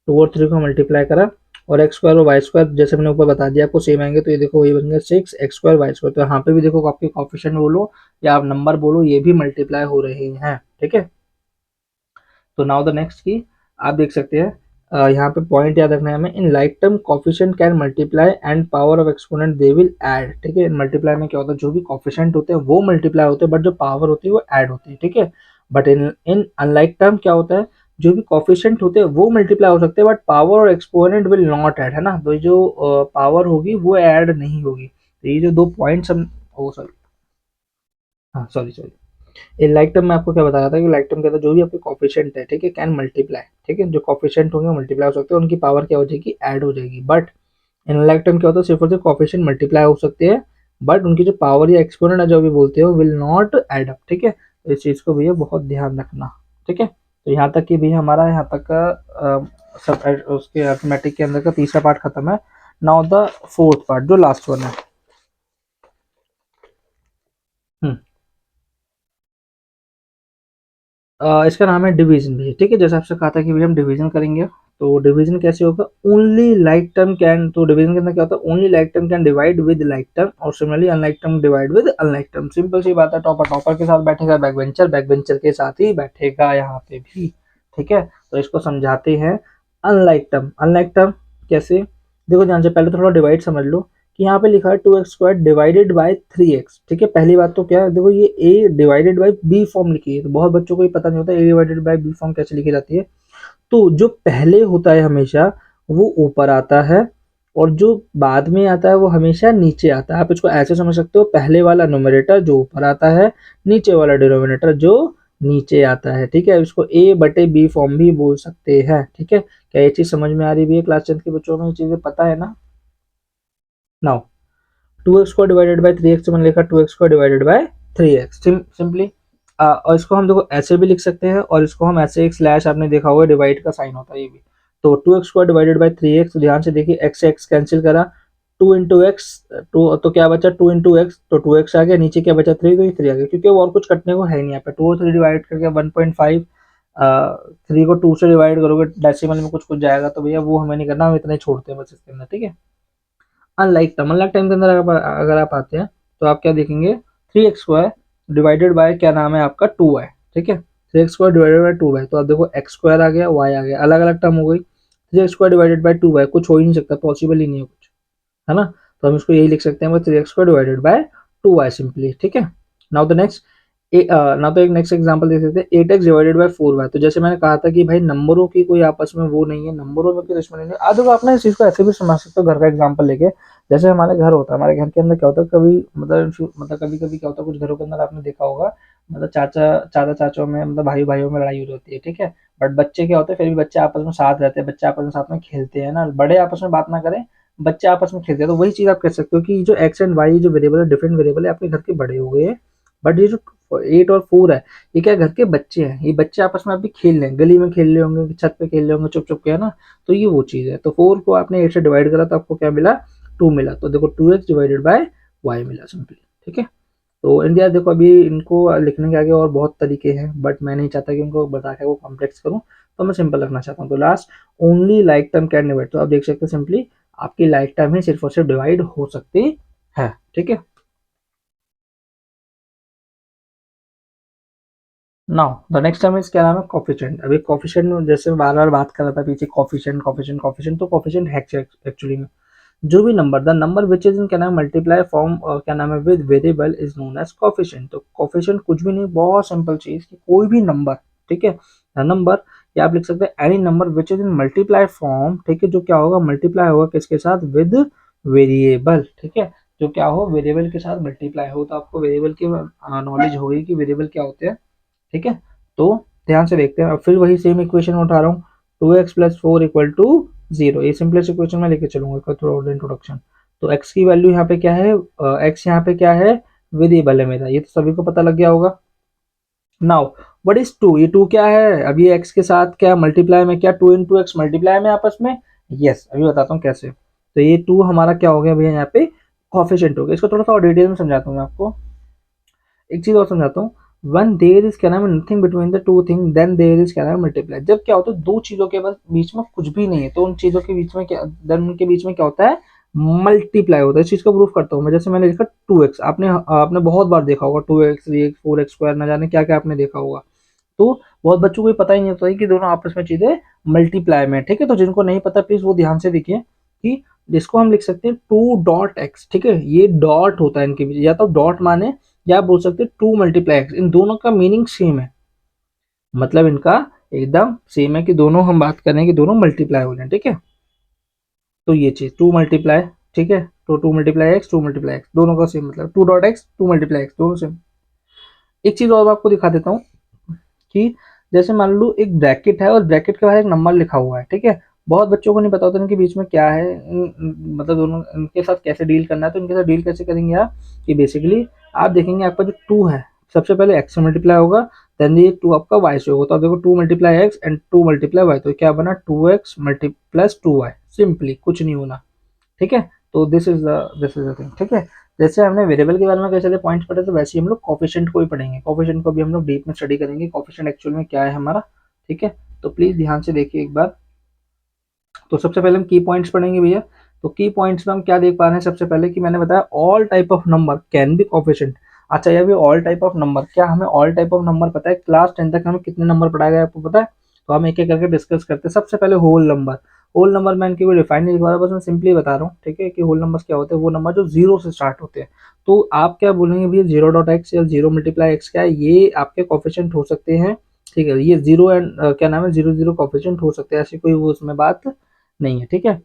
2 और 3 को मल्टीप्लाई करा, और x² और वाई² जैसे मैंने ऊपर बता दिया आपको सेम आएंगे, तो ये देखो वही बन गया 6x² वाई²। तो यहाँ पे भी देखो आपके कॉफिशिएंट बोलो या आप नंबर बोलो, ये भी मल्टीप्लाई हो रहे हैं, ठीक है? तो नाउ द नेक्स्ट की आप देख सकते हैं, यहाँ पे पॉइंट याद रखना है हमें, in like term coefficient can multiply and power of exponent they will add, ठीक है? मल्टीप्लाई में क्या होता है, जो भी कोफिशिएंट होते हैं वो मल्टीप्लाई होते हैं, बट जो पावर होती है वो ऐड होती है, ठीक है? But in in unlike term क्या होता है, जो भी कोफिशिएंट होते हैं वो मल्टीप्लाई हो सकते हैं, बट पावर और एक्सपोनेंट विल नॉट ऐड, है ना? तो जो पावर होगी वो ऐड नहीं होगी। तो ये जो दो पॉइंट्स हम, ओ सॉरी, हाँ sorry sorry, in like term में आपको क्या बताया था कि लाइक टर्म कहता है जो भी आपके कॉफिशिएंट है, ठीक है, कैन मल्टीप्लाई, ठीक है? जो कॉफिशिएंट होंगे मल्टीप्लाई हो सकते हैं, उनकी पावर क्या हो जाएगी? ऐड हो जाएगी। बट इन लाइक टर्म क्या होता है, सिर्फ और सिर्फ कॉफिशिएंट मल्टीप्लाई हो सकते हैं, बट उनकी जो पावर या एक्सपोनेंट है जो भी बोलते हो विल नॉट ऐड अप, ठीक है? तो इस चीज को भैया बहुत ध्यान रखना, ठीक है? तो यहाँ तक कि भी हमारा यहाँ तक का सब उसके अर्थमेटिक के अंदर का तीसरा पार्ट खत्म है। नाउ द फोर्थ पार्ट, जो लास्ट वन है। हम्म इसका नाम है डिवीजन भी, ठीक है? जैसे आपसे कहा था कि भैया हम डिवीजन करेंगे, तो डिवीजन कैसे होगा? ओनली लाइक टर्म कैन, तो डिवीजन के अंदर क्या होता है? Only like term can divide with like term, और similarly unlike term divide with unlike term. Simple सी बात है, टॉपर टॉपर के साथ बैठेगा, बैक बेंचर बैक बेंचर के साथ ही बैठेगा यहाँ पे भी, ठीक है? तो इसको समझाते हैं अनलाइक टर्म। अनलाइक टर्म कैसे? देखो ध्यान से, पहले थोड़ा डिवाइड समझ लो कि यहाँ पे लिखा है 2x² डिवाइडेड बाय 3x, ठीक है? पहली बात तो क्या है, देखो ये a divided by b form लिखी है, तो बहुत बच्चों को ये पता नहीं होता a divided by b form कैसे लिखी जाती है। तो जो पहले होता है हमेशा वो ऊपर आता है, और जो बाद में आता है वो हमेशा नीचे आता है। आप इसको ऐसे समझ सकते हो, पहले वाला न्यूमरेटर जो ऊपर आता है, नीचे वाला डिनोमिनेटर जो नीचे आता है, ठीक है? इसको a बटे b फॉर्म भी बोल सकते हैं, ठीक है? क्या ये चीज समझ में आ रही है क्लास 10 के बच्चों में? ये चीजें पता है ना? Now 2x² divided by 3x, मैंने लिखा 2x² divided by 3x simply. और इसको हम देखो ऐसे भी लिख सकते हैं, और इसको हम ऐसे, एक स्लैश आपने देखा होगा डिवाइड का साइन होता है ये भी। तो 2x² डिवाइडेड बाय 3x, तो ध्यान से देखिए x से x कैंसिल करा, 2 इंटू एक्स, टू तो क्या बचा? 2 इंटू एक्स, तो 2x आ गया, नीचे क्या बचा? 3, तो ये 3 आ गया, क्योंकि वो और कुछ कटने को है नहीं यहाँ पे। 2 और 3 डिवाइड करके 1.5, 3 को 2 से डिवाइड करोगे डेसिमल में कुछ कुछ जाएगा, तो भैया वो हमें नहीं करना, हम इतना ही छोड़ते हैं बस इसके अंदर, ठीक है? अनलाइक टाइम के अंदर अगर आप आते हैं तो आप क्या देखेंगे? 3x² डिवाइडेड बाय क्या नाम है आपका? 2y, ठीक है? 3x² डिवाइडेड बाय 2y, तो आप देखो x² आ गया, y आ गया, अलग अलग टर्म हो गई। 3x² डिवाइडेड बाय 2y कुछ हो ही नहीं सकता, पॉसिबल ही नहीं है कुछ, है ना? तो हम इसको यही लिख सकते हैं 3x² divided by 2y simply, ठीक है? नाउ द नेक्स्ट, ना तो एक नेक्स्ट एग्जांपल दे सकते हैं 8x डिवाइडेड बाय 4y। तो जैसे मैंने कहा था कि भाई नंबरों की कोई आपस में वो नहीं है, नंबरों में कोई दुश्मनी नहीं है। आज देखो आप ना इस चीज को ऐसे भी समझ सकते हो, घर का एग्जांपल लेके। जैसे हमारे घर होता है, हमारे घर के अंदर क्या होता है, कभी मतलब कभी कभी क्या होता है, कुछ घरों के अंदर आपने देखा होगा, मतलब चाचा चाचों में, मतलब भाई भाइयों में लड़ाई हो जाती है, ठीक है? बट बच्चे क्या होते हैं, फिर भी बच्चे आपस में साथ रहते हैं, बच्चे आपस में साथ में खेलते हैं ना, बड़े आपस में बात ना करें, बच्चे आपस में खेलते हैं, तो वही चीज़ आप कह सकते हो कि जो एक्स एंड वाई जो वेरिएबल है, डिफरेंट वेरिएबल है, आपके घर के बड़े हो गए हैं, बट ये जो 8 और 4 है, ये क्या घर के बच्चे हैं, ये बच्चे आपस में अभी खेल रहे हैं, गली में खेल रहे होंगे, छत पे खेल रहे होंगे चुप चुप के, है ना। तो ये वो चीज़ है। तो 4 को आपने 8 से डिवाइड करा तो आपको क्या मिला, 2 मिला। तो देखो 2x डिवाइडेड बाय y मिला सिंपली, ठीक है। तो इंडिया देखो अभी इनको लिखने के आगे और बहुत तरीके हैं, बट मैं नहीं चाहता कि उनको बता के वो कॉम्प्लेक्स करूं, तो मैं सिंपल रखना चाहता हूँ। तो last, only like term can divide, तो आप देख सकते हैं सिंपली आपकी लाइक टर्म ही सिर्फ और सिर्फ डिवाइड हो सकती है, ठीक है। Now the next term is क्या नाम है, कॉफिशिएंट। अभी कॉफिशिएंट जैसे बार बार बात कर रहा था पीछे, कॉफिशिएंट कॉफिशिएंट कॉफिशिएंट, तो कॉफिशिएंट है एक्चुअली में जो भी number, the number which is in क्या नाम मल्टीप्लाई फॉर्म क्या नाम है with variable is known as coefficient. तो कोफिशिएंट कुछ भी नहीं, बहुत सिंपल चीज कि कोई भी नंबर, ठीक है, द नंबर, या आप लिख सकते हैं any number which is in multiply form, ठीक है, जो क्या होगा मल्टीप्लाई होगा किसके साथ, विद वेरिएबल, ठीक है, जो क्या हो वेरिएबल के साथ मल्टीप्लाई हो। तो आपको वेरिएबल की नॉलेज होगी कि वेरिएबल क्या होते हैं, ठीक है। तो ध्यान से देखते हैं, अब फिर वही सेम इक्वेशन उठा रहा हूँ, 2x प्लस 4 इक्वल टू 0, ये सिंपलेस्ट इक्वेशन में लेके चलूंगा इसका थोड़ा और इंट्रोडक्शन। तो x की वैल्यू यहाँ पे क्या है, x यहाँ पे क्या है, वेरिएबल है मेरा, ये तो सभी को पता लग गया होगा। नाउ व्हाट इज 2, ये 2 क्या है, अब ये x के साथ क्या मल्टीप्लाई में, क्या 2 इंटू एक्स मल्टीप्लाई में आपस में, यस, अभी बताता हूँ कैसे। तो ये 2 हमारा क्या हो गया भैया, यहाँ पे कॉफिशिएंट हो गया। इसको थोड़ा सा और डिटेल में समझाता हूँ मैं आपको, एक चीज और समझाता हूँ। वन देयर इज क्या नाम है nothing between the two thing then there is क्या नाम है मल्टीप्लाई। जब क्या होता है दो चीजों के बस बीच में कुछ भी नहीं है, तो उन चीजों के बीच में क्या, देन उनके बीच में क्या होता है, मल्टीप्लाई होता है। इस चीज को प्रूफ करता हूँ मैं, जैसे मैंने लिखा 2x, आपने आपने बहुत बार देखा होगा 2x 3x 4x स्क्वायर, ना जाने क्या क्या आपने देखा होगा। तो बहुत बच्चों को ये पता ही नहीं होता है कि दोनों आपस में चीजें मल्टीप्लाई में, ठीक है। तो जिनको नहीं पता प्लीज वो ध्यान से देखिए कि जिसको हम लिख सकते हैं 2 डॉट एक्स, ठीक है, ये डॉट होता है इनके बीच, या तो डॉट माने या आप बोल सकते हैं 2 मल्टीप्लाई एक्स, इन दोनों का मीनिंग सेम है, मतलब इनका एकदम सेम है कि दोनों हम बात करें कि दोनों मल्टीप्लाई हो रहे हैं, ठीक है। तो ये चीज 2 मल्टीप्लाई, ठीक है, तो 2 मल्टीप्लाई एक्स 2 मल्टीप्लाई एक्स दोनों का सेम मतलब 2 डॉट एक्स 2 मल्टीप्लाई एक्स दोनों सेम। एक चीज और आपको दिखा देता हूँ कि जैसे मान लो एक ब्रैकेट है और ब्रैकेट के बाहर एक नंबर लिखा हुआ है, ठीक है। बहुत बच्चों को नहीं पता होता इनके बीच में क्या है, मतलब दोनों इनके साथ कैसे डील करना है। तो इनके साथ डील कैसे करेंगे आप, कि बेसिकली आप देखेंगे आपका जो 2 है सबसे पहले एक्स से मल्टीप्लाई होगा, देन ये 2 आपका वाई से होगा। तो आप देखो 2 multiply x and 2 multiply y, तो क्या बना 2x multi plus 2y, simply कुछ नहीं होना, ठीक है। तो दिस इज द थिंग, ठीक है। जैसे हमने वेरिएबल के बारे में कैसे पॉइंट्स पढ़े, तो वैसे ही हम लोग कोफिशिएंट को भी पढ़ेंगे, कोफिशिएंट को भी हम लोग डीप में स्टडी करेंगे, कोफिशिएंट एक्चुअल में क्या है हमारा, ठीक है। तो प्लीज ध्यान से देखिए एक बार। तो सबसे पहले हम की पॉइंट्स पढ़ेंगे भैया। तो की पॉइंट्स में हम क्या देख पा रहे हैं, सबसे पहले कि मैंने बताया all type of number can be coefficient. अच्छा ये भी ऑल टाइप ऑफ नंबर, क्या हमें ऑल टाइप ऑफ नंबर पता है, क्लास 10 तक हमें कितने नंबर पढ़ाया गया आपको पता है। तो हम एक एक करके डिस्कस करते हैं। सबसे पहले होल नंबर, होल नंबर मैं इनकी कोई डिफाइन नहीं लिखवा रहा, बस मैं सिंपली बता रहा हूँ, ठीक है, कि होल नंबर क्या होते हैं, वो नंबर जो जीरो से स्टार्ट होते हैं। तो आप क्या बोलेंगे भैया 0 डॉट एक्स या 0 मल्टीप्लाई एक्स क्या है, ये आपके कोफिशिएंट हो सकते हैं, ठीक है। ये जीरो एंड क्या नाम है 0 0 कोफिशिएंट हो सकते हैं, ऐसी कोई वो उसमें बात नहीं है, ठीक है।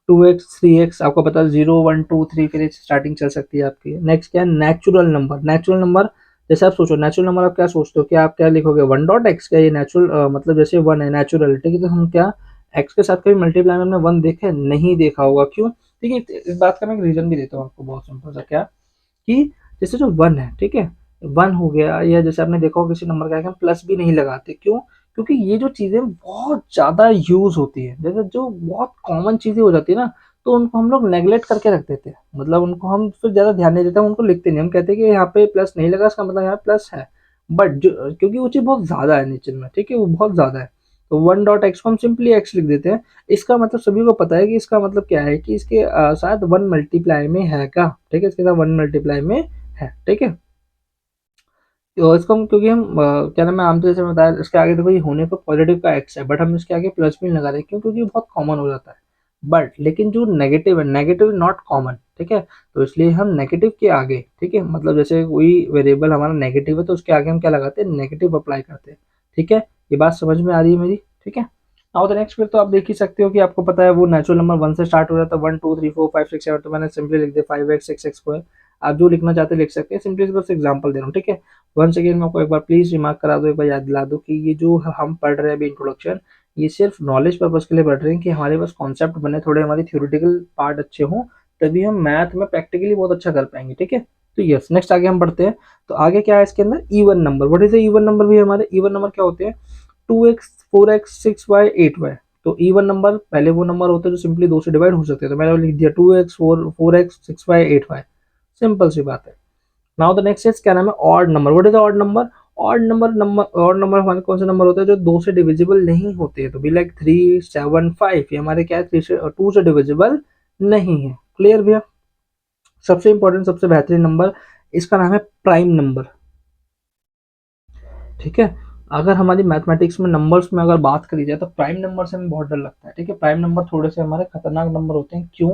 2x 3x आपको पता है 0 1 2 3 फिर स्टार्टिंग चल सकती है आपकी। नेक्स्ट क्या है नेचुरल नंबर, नेचुरल नंबर जैसे आप सोचो नेचुरल नंबर आप क्या सोचते हो कि आप क्या लिखोगे 1 डॉट एक्स, क्या ये नेचुरल मतलब जैसे 1 है नेचुरल, ठीक है। तो हम क्या एक्स के साथ कभी मल्टीप्लाई में हमने 1 देखे नहीं देखा होगा, क्यों, ठीक है। इस बात का मैं एक रीजन भी देता हूँ आपको, बहुत सिंपल सा, क्या कि जैसे जो 1 है, ठीक है, 1 हो गया, या जैसे आपने देखा हो किसी नंबर का हम प्लस भी नहीं लगाते, क्यों, क्योंकि ये जो चीजें बहुत ज्यादा यूज होती है, जैसे जो बहुत कॉमन चीजें हो जाती है ना, तो उनको हम लोग नेग्लेक्ट करके रख देते हैं, मतलब उनको हम फिर ज्यादा ध्यान नहीं देते, उनको लिखते नहीं, हम कहते हैं कि यहाँ पे प्लस नहीं लगा इसका मतलब यहाँ प्लस है, बट जो क्योंकि वो चीज बहुत ज्यादा है नेचर में, ठीक है, वो बहुत ज्यादा है। तो 1 डॉट एक्स को हम सिंपली एक्स लिख देते हैं। इसका मतलब सभी को पता है कि इसका मतलब क्या है, कि इसके साथ 1 मल्टीप्लाई में है का, ठीक है, इसके साथ 1 मल्टीप्लाई में है, ठीक है। तो इसको हम क्योंकि हम क्या नाम है आमतौर से बताया, इसके आगे देखो ये होने पर पॉजिटिव का एक्स है, बट हम इसके आगे प्लस भी नहीं लगा रहे, क्यों, क्योंकि बहुत कॉमन हो जाता है। बट लेकिन जो नेगेटिव है, नेगेटिव नॉट कॉमन, ठीक है, तो इसलिए हम नेगेटिव के आगे, ठीक है, मतलब जैसे कोई वेरिएबल हमारा नेगेटिव है तो उसके आगे हम क्या लगाते हैं, नेगेटिव अप्लाई करते हैं, ठीक है। ये बात समझ में आ रही है मेरी, ठीक है। नाउ द नेक्स्ट फिर तो आप देख ही सकते हो कि आपको पता है वो नेचुरल नंबर 1 से स्टार्ट हो रहा था, 1 2 3 4 5 6 7, तो मैंने सिंपली लिख दिया 5x 6x2। आप जो लिखना चाहते लिख सकते हैं, सिंपली बस एग्जांपल दे रहा हूँ, ठीक है। वंस अगेन मैं आपको एक बार प्लीज रिमार्क करा दो, एक बार याद दिला दो कि ये जो हम पढ़ रहे हैं अभी इंट्रोडक्शन, ये सिर्फ नॉलेज पर्पज के लिए पढ़ रहे हैं कि हमारे पास कॉन्सेप्ट बने, थोड़े हमारी थ्योरेटिकल पार्ट अच्छे हों, तभी हम मैथ में प्रैक्टिकली बहुत अच्छा कर पाएंगे। ठीक है, तो यस, नेक्स्ट आगे हम बढ़ते हैं। तो आगे क्या है इसके अंदर, even number. What is even number? भी हमारे इवन नंबर क्या होते हैं, 2x 4x 6y 8y। तो इवन नंबर पहले वो नंबर होते हैं जो सिंपली दो से डिवाइड हो सकते हैं, तो मैंने लिख दिया 2x 4x 6y 8y, simple सी बात है। नाउ द नेक्स्ट इज क्या नाम है, odd number. What is odd number? Odd number हमारे कौन से नंबर होते हैं जो दो से डिविजिबल नहीं होते हैं, तो बी लाइक 3 7 5, ये हमारे क्या है, 3 से 2 से डिविजिबल नहीं है। क्लियर भैया? सबसे इंपॉर्टेंट, सबसे बेहतरीन नंबर, इसका नाम है प्राइम नंबर। ठीक है, अगर हमारी मैथमेटिक्स में नंबर्स में अगर बात करी जाए तो प्राइम नंबर से हमें बहुत डर लगता है। ठीक है, प्राइम नंबर थोड़े से हमारे खतरनाक नंबर होते हैं। क्यों?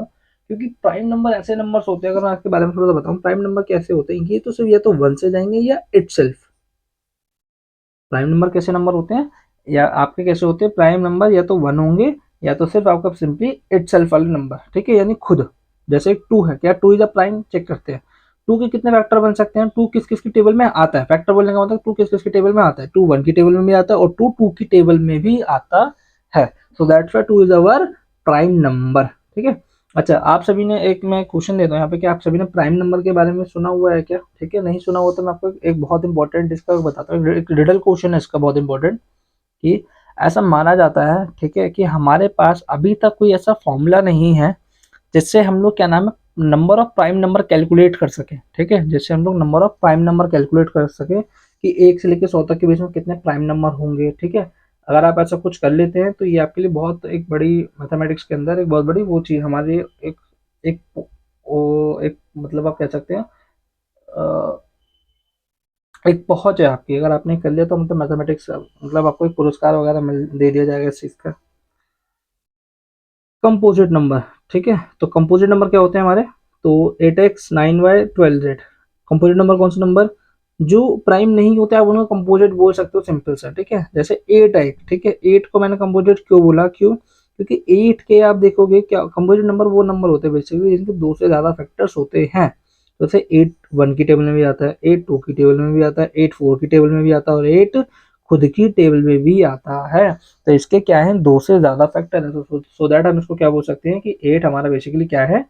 क्योंकि प्राइम नंबर ऐसे नंबर्स होते हैं, अगर मैं आपके बारे में थोड़ा सा बताऊं, प्राइम नंबर कैसे होते हैं, ये तो सिर्फ या तो वन से जाएंगे या इटसेल्फ। प्राइम नंबर कैसे नंबर होते हैं, या आपके कैसे होते हैं प्राइम नंबर, या तो वन होंगे या तो सिर्फ आपका सिंपली इटसेल्फ वाले नंबर। ठीक है, यानी खुद, जैसे एक टू है, क्या two is a prime? Check करते हैं टू के कितने फैक्टर बन सकते हैं, टू किस किस की टेबल में आता है, फैक्टर बोलने का मतलब टू किस किस की टेबल में आता है, टू वन की टेबल में भी आता है और टू टू की टेबल में भी आता है। So that's why two is our prime number. ठीक है, अच्छा, आप सभी ने, एक मैं क्वेश्चन देता हूँ यहाँ पे, कि आप सभी ने प्राइम नंबर के बारे में सुना हुआ है क्या? ठीक है, नहीं सुना हुआ तो मैं आपको एक बहुत इंपॉर्टेंट इसका बताता हूँ, एक रिडल क्वेश्चन है इसका बहुत इंपॉर्टेंट, कि ऐसा माना जाता है, ठीक है, कि हमारे पास अभी तक कोई ऐसा फॉर्मूला नहीं है जिससे हम लोग क्या नाम है, number of prime number calculate कर सके। ठीक है, जिससे हम लोग number of prime number calculate कर सके कि 1 से लेकर 100 तक के बीच में कितने प्राइम नंबर होंगे। ठीक है, अगर आप ऐसा कुछ कर लेते हैं तो ये आपके लिए बहुत एक बड़ी, मैथमेटिक्स के अंदर एक बहुत बड़ी वो चीज़ हमारी, एक एक एक मतलब आप कह सकते हैं एक पहुंच है आपकी। अगर आपने कर लिया तो मतलब मैथमेटिक्स, मतलब आपको एक पुरस्कार वगैरह मिल दे दिया जाएगा इस चीज़ का। कंपोजिट नंबर, ठीक है, तो कंपोजिट नंबर क्या होते हैं हमारे, तो 8x 9y 12z। Composite number कौन से नंबर, जो प्राइम नहीं होते आप उनको कंपोजिट बोल सकते हो, सिंपल सा। ठीक है, जैसे 8 है, ठीक है, 8 को मैंने कंपोजिट क्यों बोला, क्यों? क्योंकि 8 के आप देखोगे क्या, कंपोजिट नंबर वो नंबर होते हैं बेसिकली जिनके दो से ज्यादा फैक्टर्स होते हैं। जैसे 8 वन की टेबल में भी आता है, 8 टू की टेबल में भी आता है, 8 फोर की टेबल में भी आता है, और 8 खुद की टेबल में भी आता है। तो इसके क्या है, दो से ज्यादा फैक्टर है, तो सो दैट हम इसको क्या बोल सकते हैं कि 8 हमारा बेसिकली क्या है,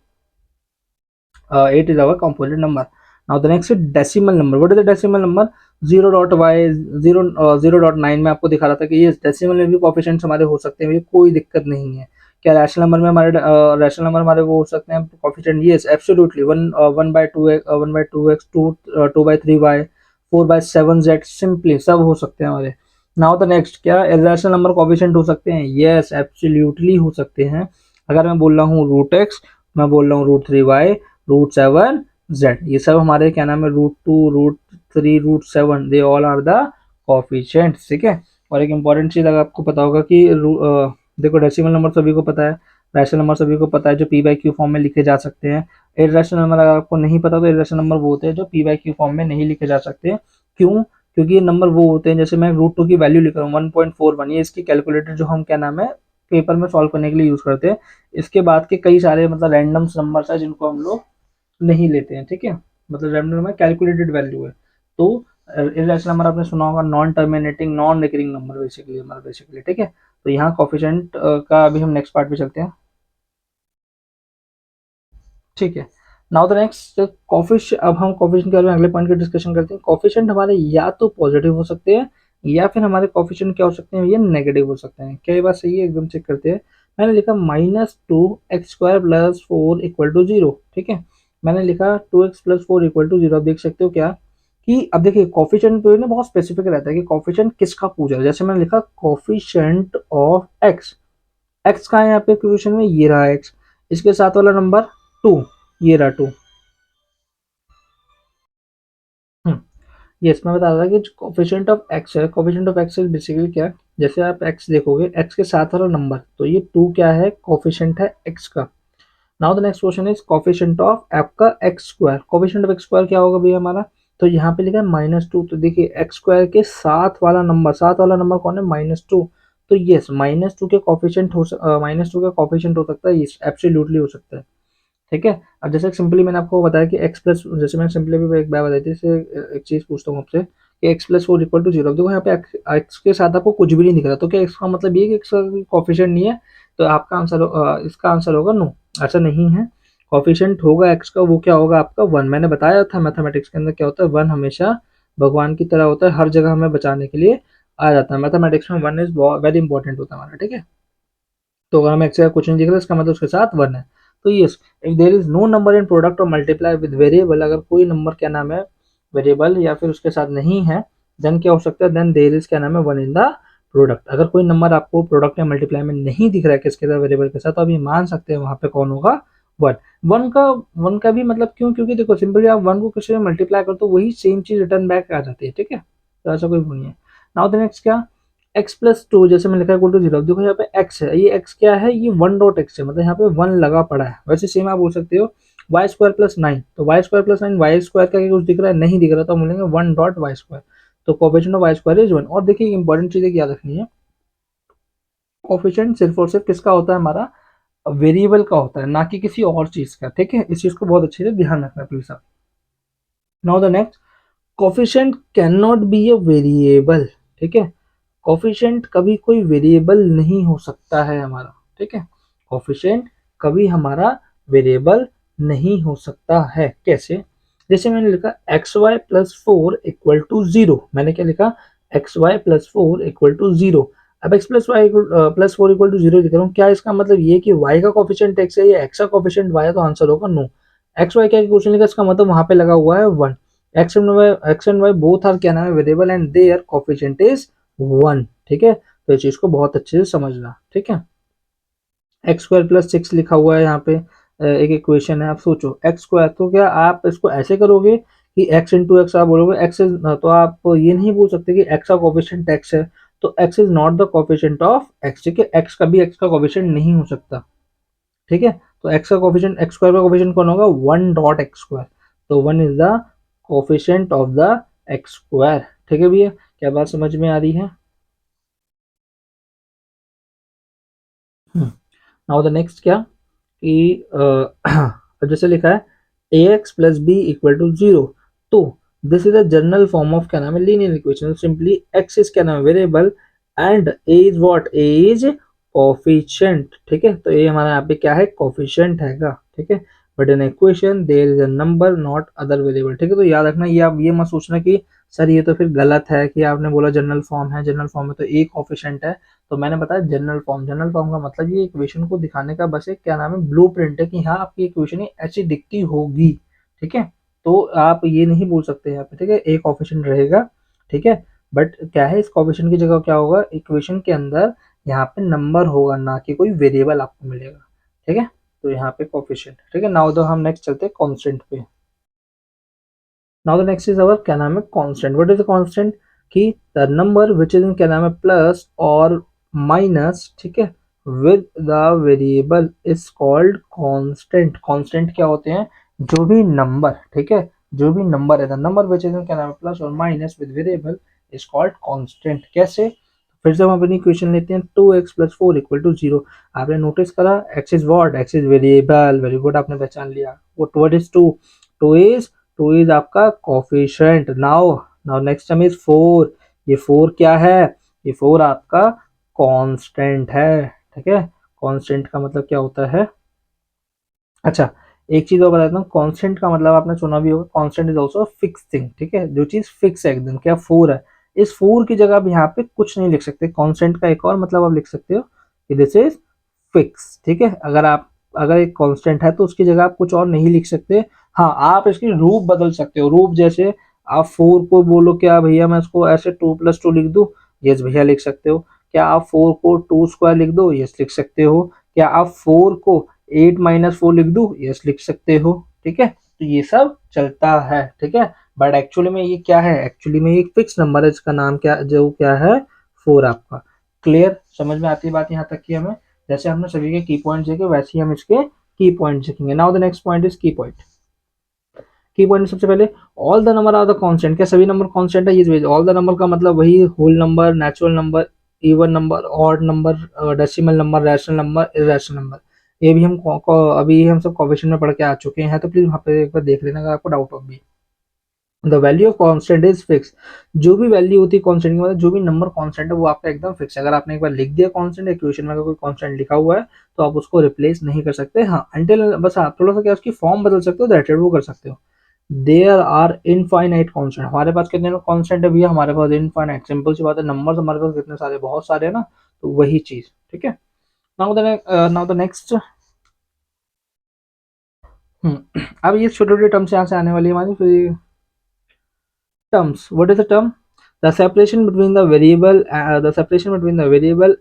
8 is our composite number. Now the next is decimal number. What is the decimal number? 0.y 0.9 में आपको दिखा रहा था कि ये डेसिमल में भी कोफिशिएंट्स हमारे हो सकते हैं, ये कोई दिक्कत नहीं है। क्या रैशनल नंबर में हमारे रैशनल नंबर हमारे वो हो सकते हैं coefficient? Yes, absolutely. One by two x, two by three y, 4/7z, simply सब हो सकते हैं हमारे। नाउ द नेक्स्ट, क्या इरेशनल नंबर कोफिशिएंट हो सकते हैं? यस, एब्सोल्युटली हो सकते हैं। अगर मैं बोल रहा हूँ रूट एक्स, मैं बोल रहा हूँ रूट 3y, रूट 7z, ये सब हमारे क्या नाम है, root 2, root 3, root 7, they all are the coefficients. ठीक है, और एक इंपॉर्टेंट चीज अगर आपको पता होगा कि देखो, डेसिमल नंबर सभी को पता है, रैशनल नंबर सभी को पता है जो p/q फॉर्म में लिखे जा सकते हैं। इरेशनल नंबर अगर आपको नहीं पता तो इरेशनल नंबर वो होते हैं जो p/q फॉर्म में नहीं लिखे जा सकते। क्यों? क्योंकि ये नंबर वो होते हैं, जैसे मैं रूट 2 की वैल्यू लिख रहा हूँ 1.41, ये इसकी कैलकुलेटर जो हम क्या नाम है पेपर में सॉल्व करने के लिए यूज करते हैं। इसके बाद के कई सारे मतलब रैंडम नंबर्स है जिनको हम लोग नहीं लेते हैं। ठीक है, मतलब रैंडम में कैलकुलेटेड वैल्यू है। तो इरेशनल नंबर आपने सुना होगा, non terminating non recurring number basically हमारा बेसिकली। ठीक है, तो यहाँ कॉफिशिएंट का अभी हम नेक्स्ट पार्ट पे चलते हैं। ठीक है, नाउ द नेक्स्ट कॉफिशिएंट, अब हम कॉफिशिएंट के बारे में अगले पॉइंट की डिस्कशन करते हैं। कॉफिशिएंट हमारे या तो पॉजिटिव हो सकते हैं या फिर हमारे कॉफिशिएंट क्या हो सकते हैं, ये नेगेटिव हो सकते हैं। क्या ये बात सही है? एकदम चेक करते हैं। मैंने लिखा -2x² + 4 = 0। ठीक है, मैंने लिखा 2x + 4 = 0। अब देख सकते हो क्या, कि अब देखिए कॉफिशिएंट तो ना बहुत स्पेसिफिक रहता है कि कॉफिशिएंट किसका पूछा है। जैसे मैंने लिखा कॉफिशिएंट ऑफ एक्स, एक्स का है यहाँ पे क्वेश्चन में, ये रहा एक्स, इसके साथ वाला नंबर 2, ये रहा 2। यस, मैं बता रहा था कि कोफिशिएंट ऑफ एक्स है, कोफिशिएंट ऑफ एक्स बेसिकली क्या है, जैसे आप एक्स देखोगे, एक्स के साथ वाला नंबर, तो ये 2 क्या है, कोफिशिएंट है एक्स का। Now the next question is coefficient of आपका x square. Coefficient of x square क्या होगा भैया हमारा, तो यहाँ पे लिखा है -2, तो देखिए एक्स स्क्वायर के साथ वाला नंबर कौन है, -2। तो यस, -2 के कोफिशिएंट हो -2 का कोफिशिएंट हो सकता है, यस एब्सोल्युटली हो सकता है। ठीक है, अब जैसे सिंपली मैंने आपको बताया कि एक्स प्लस, जैसे मैंने सिंपली भी एक बार बताई थी, जैसे एक चीज़ पूछता हूँ आपसे कि x plus four equal to zero. देखो यहाँ पे एक्स के साथ आपको कुछ भी नहीं दिख रहा, तो क्या एक्स का मतलब ये कि एक्स का कोफिशिएंट नहीं है, तो आपका आंसर इसका आंसर होगा नो, ऐसा नहीं है। कोफिशिएंट होगा एक्स का, वो क्या होगा आपका वन। मैंने बताया था मैथमेटिक्स के अंदर क्या होता है, वन हमेशा भगवान की तरह होता है, हर जगह हमें बचाने के लिए आ जाता है। मैथमेटिक्स में वन इज वेरी इंपॉर्टेंट होता है हमारा, ठीक है। तो अगर हमें एक्स का कुछ नहीं दिख रहा इसका मतलब उसके साथ वन है। तो yes, if there is no number in product और मल्टीप्लाई विद वेरिएबल, अगर कोई नंबर क्या नाम है वेरिएबल या फिर उसके साथ नहीं है, देन क्या हो सकता है, देन देयर इज क्या नाम है वन इन द प्रोडक्ट। अगर कोई नंबर आपको प्रोडक्ट या मल्टीप्लाई में नहीं दिख रहा है किसके साथ, वेरिएबल के साथ, तो आप ये मान सकते हैं वहां पे कौन होगा, वन। वन का भी मतलब क्यों, क्योंकि देखो सिंपली आप वन को किसी से मल्टीप्लाई करो तो वही सेम चीज रिटर्न बैक आ जाती है, ठीक है। तो ऐसा कोई वो नहीं है। नाउ द नेक्स्ट क्या, एक्स प्लस टू, जैसे मैंने लिखा है इक्वल टू जीरो। देखो यहाँ पे एक्स है, ये एक्स क्या है, ये वन डॉट एक्स है, मतलब यहाँ पे वन लगा पड़ा है। वैसे सेम आप बोल सकते हो वाई स्क्वायर प्लस नाइन, तो y square plus nine, y square का कुछ दिख रहा है, नहीं दिख रहा, तो हम बोलेंगे वन डॉट वाई स्क्वायर। तो coefficient of y square is one. और देखिए इंपॉर्टेंट चीजें याद रखनी है, कोफिशिएंट सिर्फ और सिर्फ किसका होता है, हमारा वेरिएबल का होता है, ना कि किसी और चीज का, ठीक है। इस चीज को बहुत अच्छे से ध्यान रखना प्लीज आप। Now the next, coefficient can not be a variable, ठीक है। कोफिशिएंट कभी कोई वेरिएबल नहीं हो सकता है हमारा, ठीक है। कोफिशिएंट कभी हमारा वेरिएबल नहीं हो सकता है, कैसे, जैसे मैंने लिखा x y plus four equal to zero. मैंने क्या लिखा, x y plus four equal to zero. अब x plus y plus four equal to zero लिख रहा हूँ, क्या इसका मतलब ये कि वाई का कोफिशिएंट एक्स है या एक्स का कोफिशिएंट वाई है, तो आंसर होगा नो। एक्स वाई क्या क्वेश्चन लिखा, इसका मतलब वहां पे लगा हुआ है one. X and y both are क्या नाम है variable and their coefficient is one, ठीक है। तो इस चीज को बहुत अच्छे से समझना, ठीक है। एक्स स्क्वायर प्लस सिक्स लिखा हुआ है यहाँ पे, एक इक्वेशन है। आप सोचो एक्स स्क्वायर, तो क्या आप इसको ऐसे करोगे कि एक्स इंटू एक्स, आप बोलोगे एक्स इज, तो आप ये नहीं बोल सकते कि एक्स का कोफिशिएंट एक्स है, तो x is not the coefficient of x, ठीक है। एक्स कभी एक्स का कोफिशिएंट नहीं हो सकता, ठीक है। तो एक्स का कोफिशिएंट, एक्स स्क्वायर का कोफिशिएंट कौन होगा, वन डॉट एक्स स्क्वायर। तो one is the coefficient of the x square, ठीक है भैया। क्या बात समझ में आ रही है। नाउ द नेक्स्ट क्या, कि जैसे लिखा है a x plus b equal to zero, तो this is a general form of क्या नाम है linear equation. Simply x is क्या नाम है variable and a is what, a is coefficient, ठीक है। तो ये हमारा यहाँ पे क्या है, कोफिशिएंट हैगा, ठीक है। But in equation there is a number not other variable, ठीक है। तो याद रखना, ये आप ये मत सोचना कि सर ये तो फिर गलत है कि आपने बोला जनरल फॉर्म है, जनरल फॉर्म में तो एक कोफिशिएंट है। तो मैंने बताया जनरल फॉर्म, जनरल फॉर्म का मतलब ये इक्वेशन को दिखाने का बस एक क्या नाम है ब्लूप्रिंट है, कि हाँ आपकी इक्वेशन ऐसी दिखती होगी, ठीक है। तो आप ये नहीं बोल सकते यहाँ पे, ठीक है, एक कोफिशिएंट रहेगा, ठीक है। बट क्या है, इस कोफिशिएंट की जगह क्या होगा, इक्वेशन के अंदर यहाँ पे नंबर होगा, ना कि कोई वेरिएबल आपको मिलेगा, ठीक है। तो यहाँ पे कोफिशिएंट, ठीक है। नाउ तो हम नेक्स्ट चलते हैं कांस्टेंट पे। Now the next is our क्या नाम है constant. What is the constant, कि the number which is in क्या नाम है प्लस और माइनस, ठीक है, with the variable is called constant. Constant क्या होते हैं, जो भी नंबर, ठीक है, जो भी नंबर है, the number which is in क्या नाम है प्लस और minus with variable is called constant. कैसे, फिर से हम अपनी इक्वेशन लेते हैं, two x plus four equal to zero. आपने नोटिस करा x is what, x is variable, very good, आपने पहचान लिया। What is two, two is, two is आपका coefficient. Now, now next term is four, ये four क्या है, ये फोर आपका कांस्टेंट है, ठीक है। कांस्टेंट का मतलब क्या होता है, अच्छा एक चीज और बता देता हूँ, कांस्टेंट का मतलब आपने सुना भी होगा, constant is also fix thing, ठीक है। जो चीज फिक्स है एकदम, क्या फोर है, इस फोर की जगह आप यहाँ पे कुछ नहीं लिख सकते। कांस्टेंट का एक और मतलब आप लिख सकते हो कि दिस इज फिक्स, ठीक है। अगर आप, अगर एक कांस्टेंट है तो उसकी जगह आप कुछ और नहीं लिख सकते। हाँ आप इसकी रूप बदल सकते हो, रूप जैसे आप फोर को बोलो क्या भैया मैं इसको ऐसे टू प्लस टू लिख दूं, यस भैया लिख सकते हो। क्या आप फोर को टू स्क्वायर लिख दो, यस लिख सकते हो। क्या आप फोर को एट माइनस फोर लिख दूं, यस लिख सकते हो, ठीक है। तो ये सब चलता है, ठीक है। बट एक्चुअली में ये क्या है, एक्चुअली में एक फिक्स नंबर है, इसका नाम क्या, जो क्या है फोर आपका। क्लियर, समझ में आती है बात यहाँ तक की हमें। जैसे हमने सभी के की पॉइंट देखे वैसे ही हम इसके की पॉइंट देखेंगे। Now the next point is key point. Key point सबसे पहले, all the number are the constant. क्या सभी नंबर कांस्टेंट है, ये ऑल द नंबर का मतलब वही whole number, natural number, even number, odd number, decimal number, rational number, irrational number. ये भी हम अभी हम सब कोएफिशिएंट में पढ़ के आ चुके हैं, तो प्लीज वहां पे एक बार देख लेना अगर आपको डाउट हो भी। The value of constant is fix. जो भी वैल्यू होती है कांस्टेंट की, मतलब जो भी नंबर कांस्टेंट है वो आपका एकदम फिक्स है। अगर आपने एक बार लिख दिया कांस्टेंट, इक्वेशन में अगर कोई कांस्टेंट लिखा हुआ है तो आप उसको रिप्लेस नहीं कर सकते। हाँ अंटिल, बस आप थोड़ा सा क्या उसकी फॉर्म बदल सकते हो, दैट इट वो कर सकते हो। देयर आर इनफाइनाइट कांस्टेंट, हमारे पास कितने कांस्टेंट है भैया, हमारे पास इनफाइनाइट, सिंपल सी बात है, नंबर्स हमारे पास कितने सारे, बहुत सारे है ना, तो वही चीज, ठीक है। Now the next. अब ये छोटे छोटे टर्म्स यहाँ से आने वाली है हमारी, फिर terms. What is the term? The separation between the variable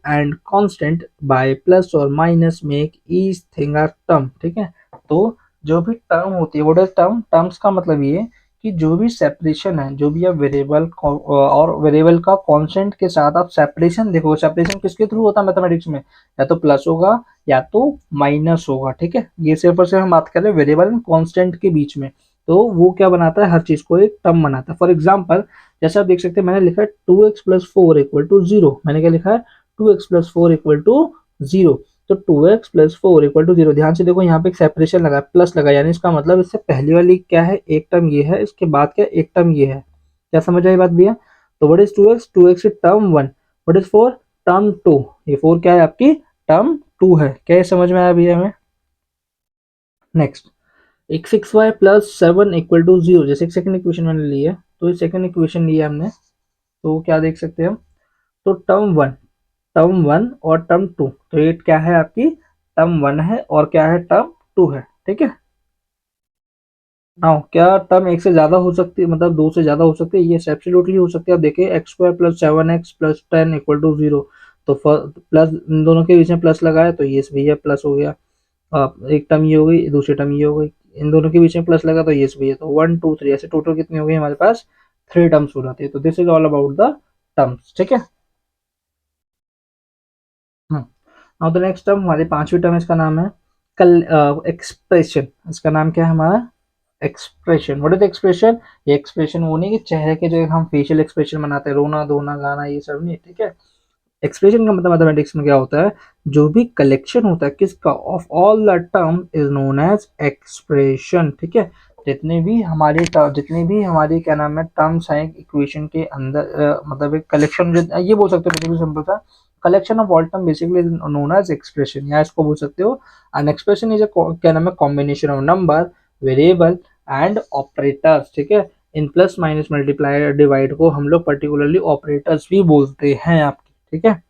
and constant by plus or minus make each thing a term. ठीक है, तो जो भी टर्म होती है, what is term? टर्म्स का मतलब ये कि जो भी सेपरेशन है, जो भी आप वेरिएबल और वेरिएबल का कांस्टेंट के साथ आप सेपरेशन देखो, सेपरेशन किसके थ्रू होता है मैथमेटिक्स में, या तो प्लस होगा या तो माइनस होगा, ठीक है। ये सिर्फ और सिर्फ हम बात कर रहे हैं वेरिएबल एंड कांस्टेंट के बीच में, तो वो क्या बनाता है, हर चीज को एक टर्म बनाता है। फॉर एग्जाम्पल जैसे आप देख सकते हैं, मैंने लिखा है 2x+4 इक्वल टू 0, मैंने क्या लिखा है, 2x+4 इक्वल टू 0। तो 2x+4 इक्वल टू 0, ध्यान से देखो यहाँ पे एक सेपरेशन लगा, प्लस लगा, यानी इसका मतलब इससे पहली वाली क्या है, एक टर्म ये है, इसके बाद क्या एक टर्म ये है। क्या समझ आई बात भैया? तो what is 2x, 2x is term 1, what is 4, term 2, ये 4 क्या है आपकी, टर्म 2 है। क्या ये समझ में आया भैया हमें? नेक्स्ट, एक 6y+7 इक्वल टू 0, जैसे एक सेकंड इक्वेशन मैंने ली है, तो ये सेकंड इक्वेशन लिया हमने, तो क्या देख सकते हैं हम, तो टर्म वन और टर्म टू, तो ये क्या है आपकी, टर्म वन है और क्या है, टर्म टू है, ठीक है। नाउ क्या टर्म एक से ज्यादा हो सकती है, मतलब दो से ज्यादा हो सकती है, ये एब्सोल्युटली हो सकती है। आप देखिए x² + 7x + 10 इक्वल टू 0, तो प्लस, इन दोनों के बीच में प्लस लगाया तो ये भैया प्लस हो गया। एक टर्म ये हो गई, दूसरी टर्म ये हो गई, इन दोनों के बीच में प्लस लगा तो ये भैया, तो 1 2 3 ऐसे टोटल कितनी हो गई हमारे पास, 3 टर्म्स हो जाती है। तो this is all about the terms, ठीक है। नाउ द नेक्स्ट टर्म, हमारी पांचवी टर्म, इसका नाम है कल एक्सप्रेशन। इसका नाम क्या है हमारा, एक्सप्रेशन। What is expression? ये एक्सप्रेशन वो नहीं कि चेहरे के जो हम फेशियल एक्सप्रेशन बनाते हैं, रोना धोना गाना, ये सब नहीं, ठीक है। एक्सप्रेशन का मतलब मैथमेटिक्स में क्या होता है, जो भी कलेक्शन होता है किसका, of all the term is known as expression, ठीक है। जितने भी हमारी क्या नाम है टर्म्स हैं इक्वेशन के अंदर, मतलब एक कलेक्शन, ये बोल सकते हो बेसिकली, सिंपल सा, collection of all term basically known as expression, या इसको बोल सकते हो एन एक्सप्रेशन इज क्या नाम है, combination of number, variable and operators, ठीक है। In plus minus multiply divide को हम लोग पर्टिकुलरली ऑपरेटर्स भी बोलते हैं आपकी, ठीक है।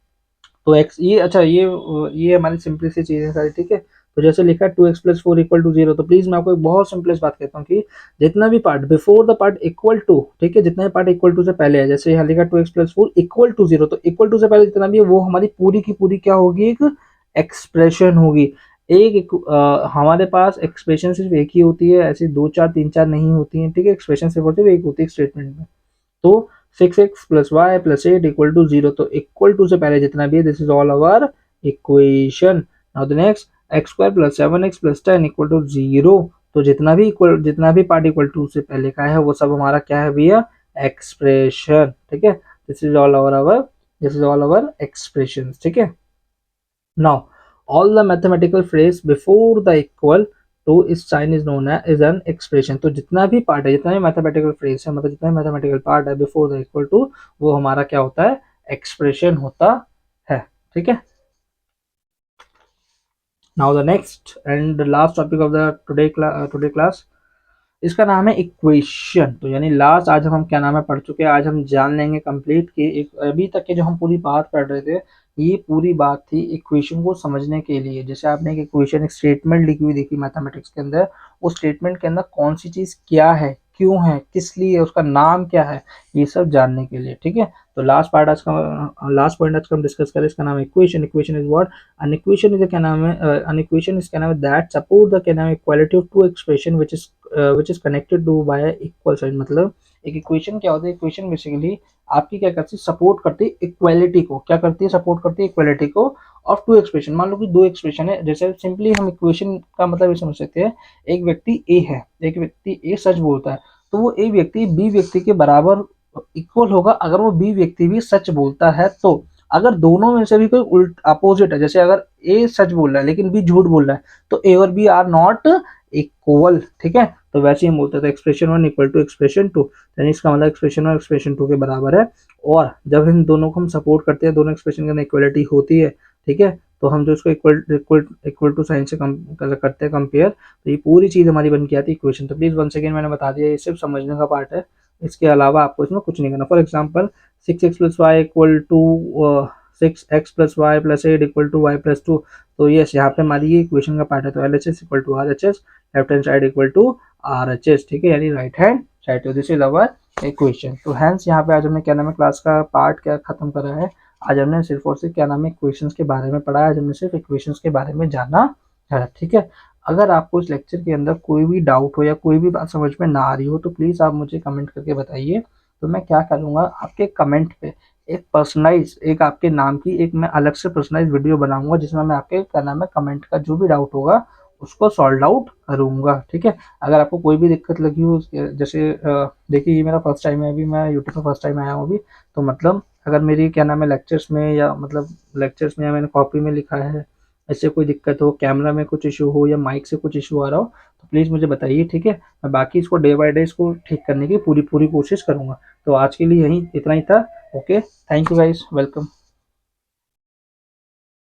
तो एक्स ये अच्छा, ये हमारी सिंपल सी चीज़ है सारी, ठीक है। तो जैसे लिखा है 2x+4 इक्वल टू 0, तो प्लीज मैं आपको एक बहुत सिंपलेस्ट बात कहता हूँ कि जितना भी part before the part equal to, ठीक है, जितना भी पार्ट इक्वल टू से पहले है, जैसे यहाँ लिखा 2x+4 इक्वल टू 0, तो इक्वल टू से पहले जितना भी है वो हमारी पूरी की पूरी क्या होगी, एक एक्सप्रेशन होगी। हमारे पास एक्सप्रेशन सिर्फ एक ही होती है, ऐसी दो चार तीन चार नहीं होती है, ठीक है। एक्सप्रेशन सिर्फ एक होती है स्टेटमेंट में। तो 6x+y+8 इक्वल टू 0, तो इक्वल टू से पहले जितना भी है, this is all our equation. Now the next, x² + 7x + 10 equal to 0, तो जितना भी पार्ट इक्वल टू से पहले का है वो सब हमारा क्या है भैया, एक्सप्रेशन, ठीक है। This is all our expression, ठीक है। Now, all the mathematical phrase before the equal to is sign is known as is an expression। तो जितना भी पार्ट है, जितना भी मैथमेटिकल फ्रेज है, मतलब जितना भी मैथमेटिकल पार्ट है बिफोर द इक्वल टू, वो हमारा क्या होता है, एक्सप्रेशन होता है, ठीक है। Now the next and last topic of the today class, इसका नाम है इक्वेशन। तो यानी लास्ट आज हम क्या नाम है पढ़ चुके हैं, आज हम जान लेंगे कंप्लीट कि एक अभी तक के जो हम पूरी बात पढ़ रहे थे, ये पूरी बात थी इक्वेशन को समझने के लिए। जैसे आपने एक इक्वेशन, एक स्टेटमेंट लिखी हुई देखी मैथमेटिक्स के अंदर, उस स्टेटमेंट के अंदर कौन सी चीज क्या है, क्यों है, किस लिए, उसका नाम क्या है, ये सब जानने के लिए, ठीक है। तो लास्ट पॉइंट आज का हम डिस्कस करें, इसका नाम है equation. Equation is what, an equation is a क्या नाम है, an equation is क्या नाम है, that support the क्या नाम है equality of two expression which is connected to by a equal sign। मतलब एक इक्वेशन क्या होता है, इक्वेशन बेसिकली आपकी क्या करती है, सपोर्ट करती है इक्वालिटी को, क्या करती है, सपोर्ट करती है इक्वालिटी को ऑफ टू एक्सप्रेशन। मान लो कि दो एक्सप्रेशन है, जैसे सिंपली हम इक्वेशन का मतलब ये समझ सकते हैं, एक व्यक्ति ए है, एक व्यक्ति ए सच बोलता है, तो वो ए व्यक्ति बी व्यक्ति के बराबर इक्वल होगा अगर वो बी व्यक्ति भी सच बोलता है। तो अगर दोनों में से भी कोई उल्ट अपोजिट है, जैसे अगर ए सच बोल रहा है लेकिन बी झूठ बोल रहा है, तो ए और बी आर नॉट इक्वल, ठीक है। तो वैसे ही हम बोलते थे एक्सप्रेशन 1 इक्वल टू एक्सप्रेशन 2, यानी इसका मतलब एक्सप्रेशन 1 एक्सप्रेशन 2 के बराबर है। और जब इन दोनों को हम सपोर्ट करते हैं, दोनों एक्सप्रेशन के अंदर इक्वलिटी होती है, ठीक है, तो हम जो इसको equal equal equal to sign से करते हैं कंपेयर, तो ये पूरी चीज़ हमारी बन के आती है इक्वेशन। तो प्लीज़ वन सेकेंड मैंने बता दिया, ये सिर्फ समझने का पार्ट है, इसके अलावा आपको इसमें कुछ नहीं करना। For example 6x plus y equal to 6x plus y plus 8 equal to y plus 2। तो यस, यहाँ पे हमारी ये इक्वेशन का पार्ट है। तो L H S equal to R H S, left hand side equal to R H S, ठीक है, यानी राइट हैंड साइड। तो दिस इज अवर इक्वेशन। तो हैंस यहाँ पे आज हमने क्या नाम है क्लास का पार्ट क्या खत्म करा है। आज हमने सिर्फ और सिर्फ क्या नाम है इक्वेशंस के बारे में पढ़ा है। आज हमने सिर्फ इक्वेशंस के बारे में जाना है, ठीक है। अगर आपको इस लेक्चर के अंदर कोई भी डाउट हो या कोई भी बात समझ में ना आ रही हो, तो प्लीज़ आप मुझे कमेंट करके बताइए। तो मैं क्या करूँगा, आपके कमेंट पे एक पर्सनलाइज, एक आपके नाम की एक मैं अलग से पर्सनलाइज वीडियो बनाऊंगा, जिसमें मैं आपके क्या नाम है कमेंट का जो भी डाउट होगा उसको सॉल्व आउट करूंगा, ठीक है। अगर आपको कोई भी दिक्कत लगी हो, जैसे देखिए ये मेरा फर्स्ट टाइम है, अभी मैं यूट्यूब पर फर्स्ट टाइम आया हूँ अभी, तो मतलब अगर मेरी क्या नाम है लेक्चर्स में या मतलब लेक्चर्स में या मैंने कॉपी में लिखा है, ऐसे कोई दिक्कत हो, कैमरा में कुछ इशू हो या माइक से कुछ इशू आ रहा हो, तो प्लीज़ मुझे बताइए, ठीक है। मैं बाकी इसको डे बाय डे इसको ठीक करने की पूरी पूरी कोशिश करूंगा। तो आज के लिए यही इतना ही था। Okay, thank you guys, welcome.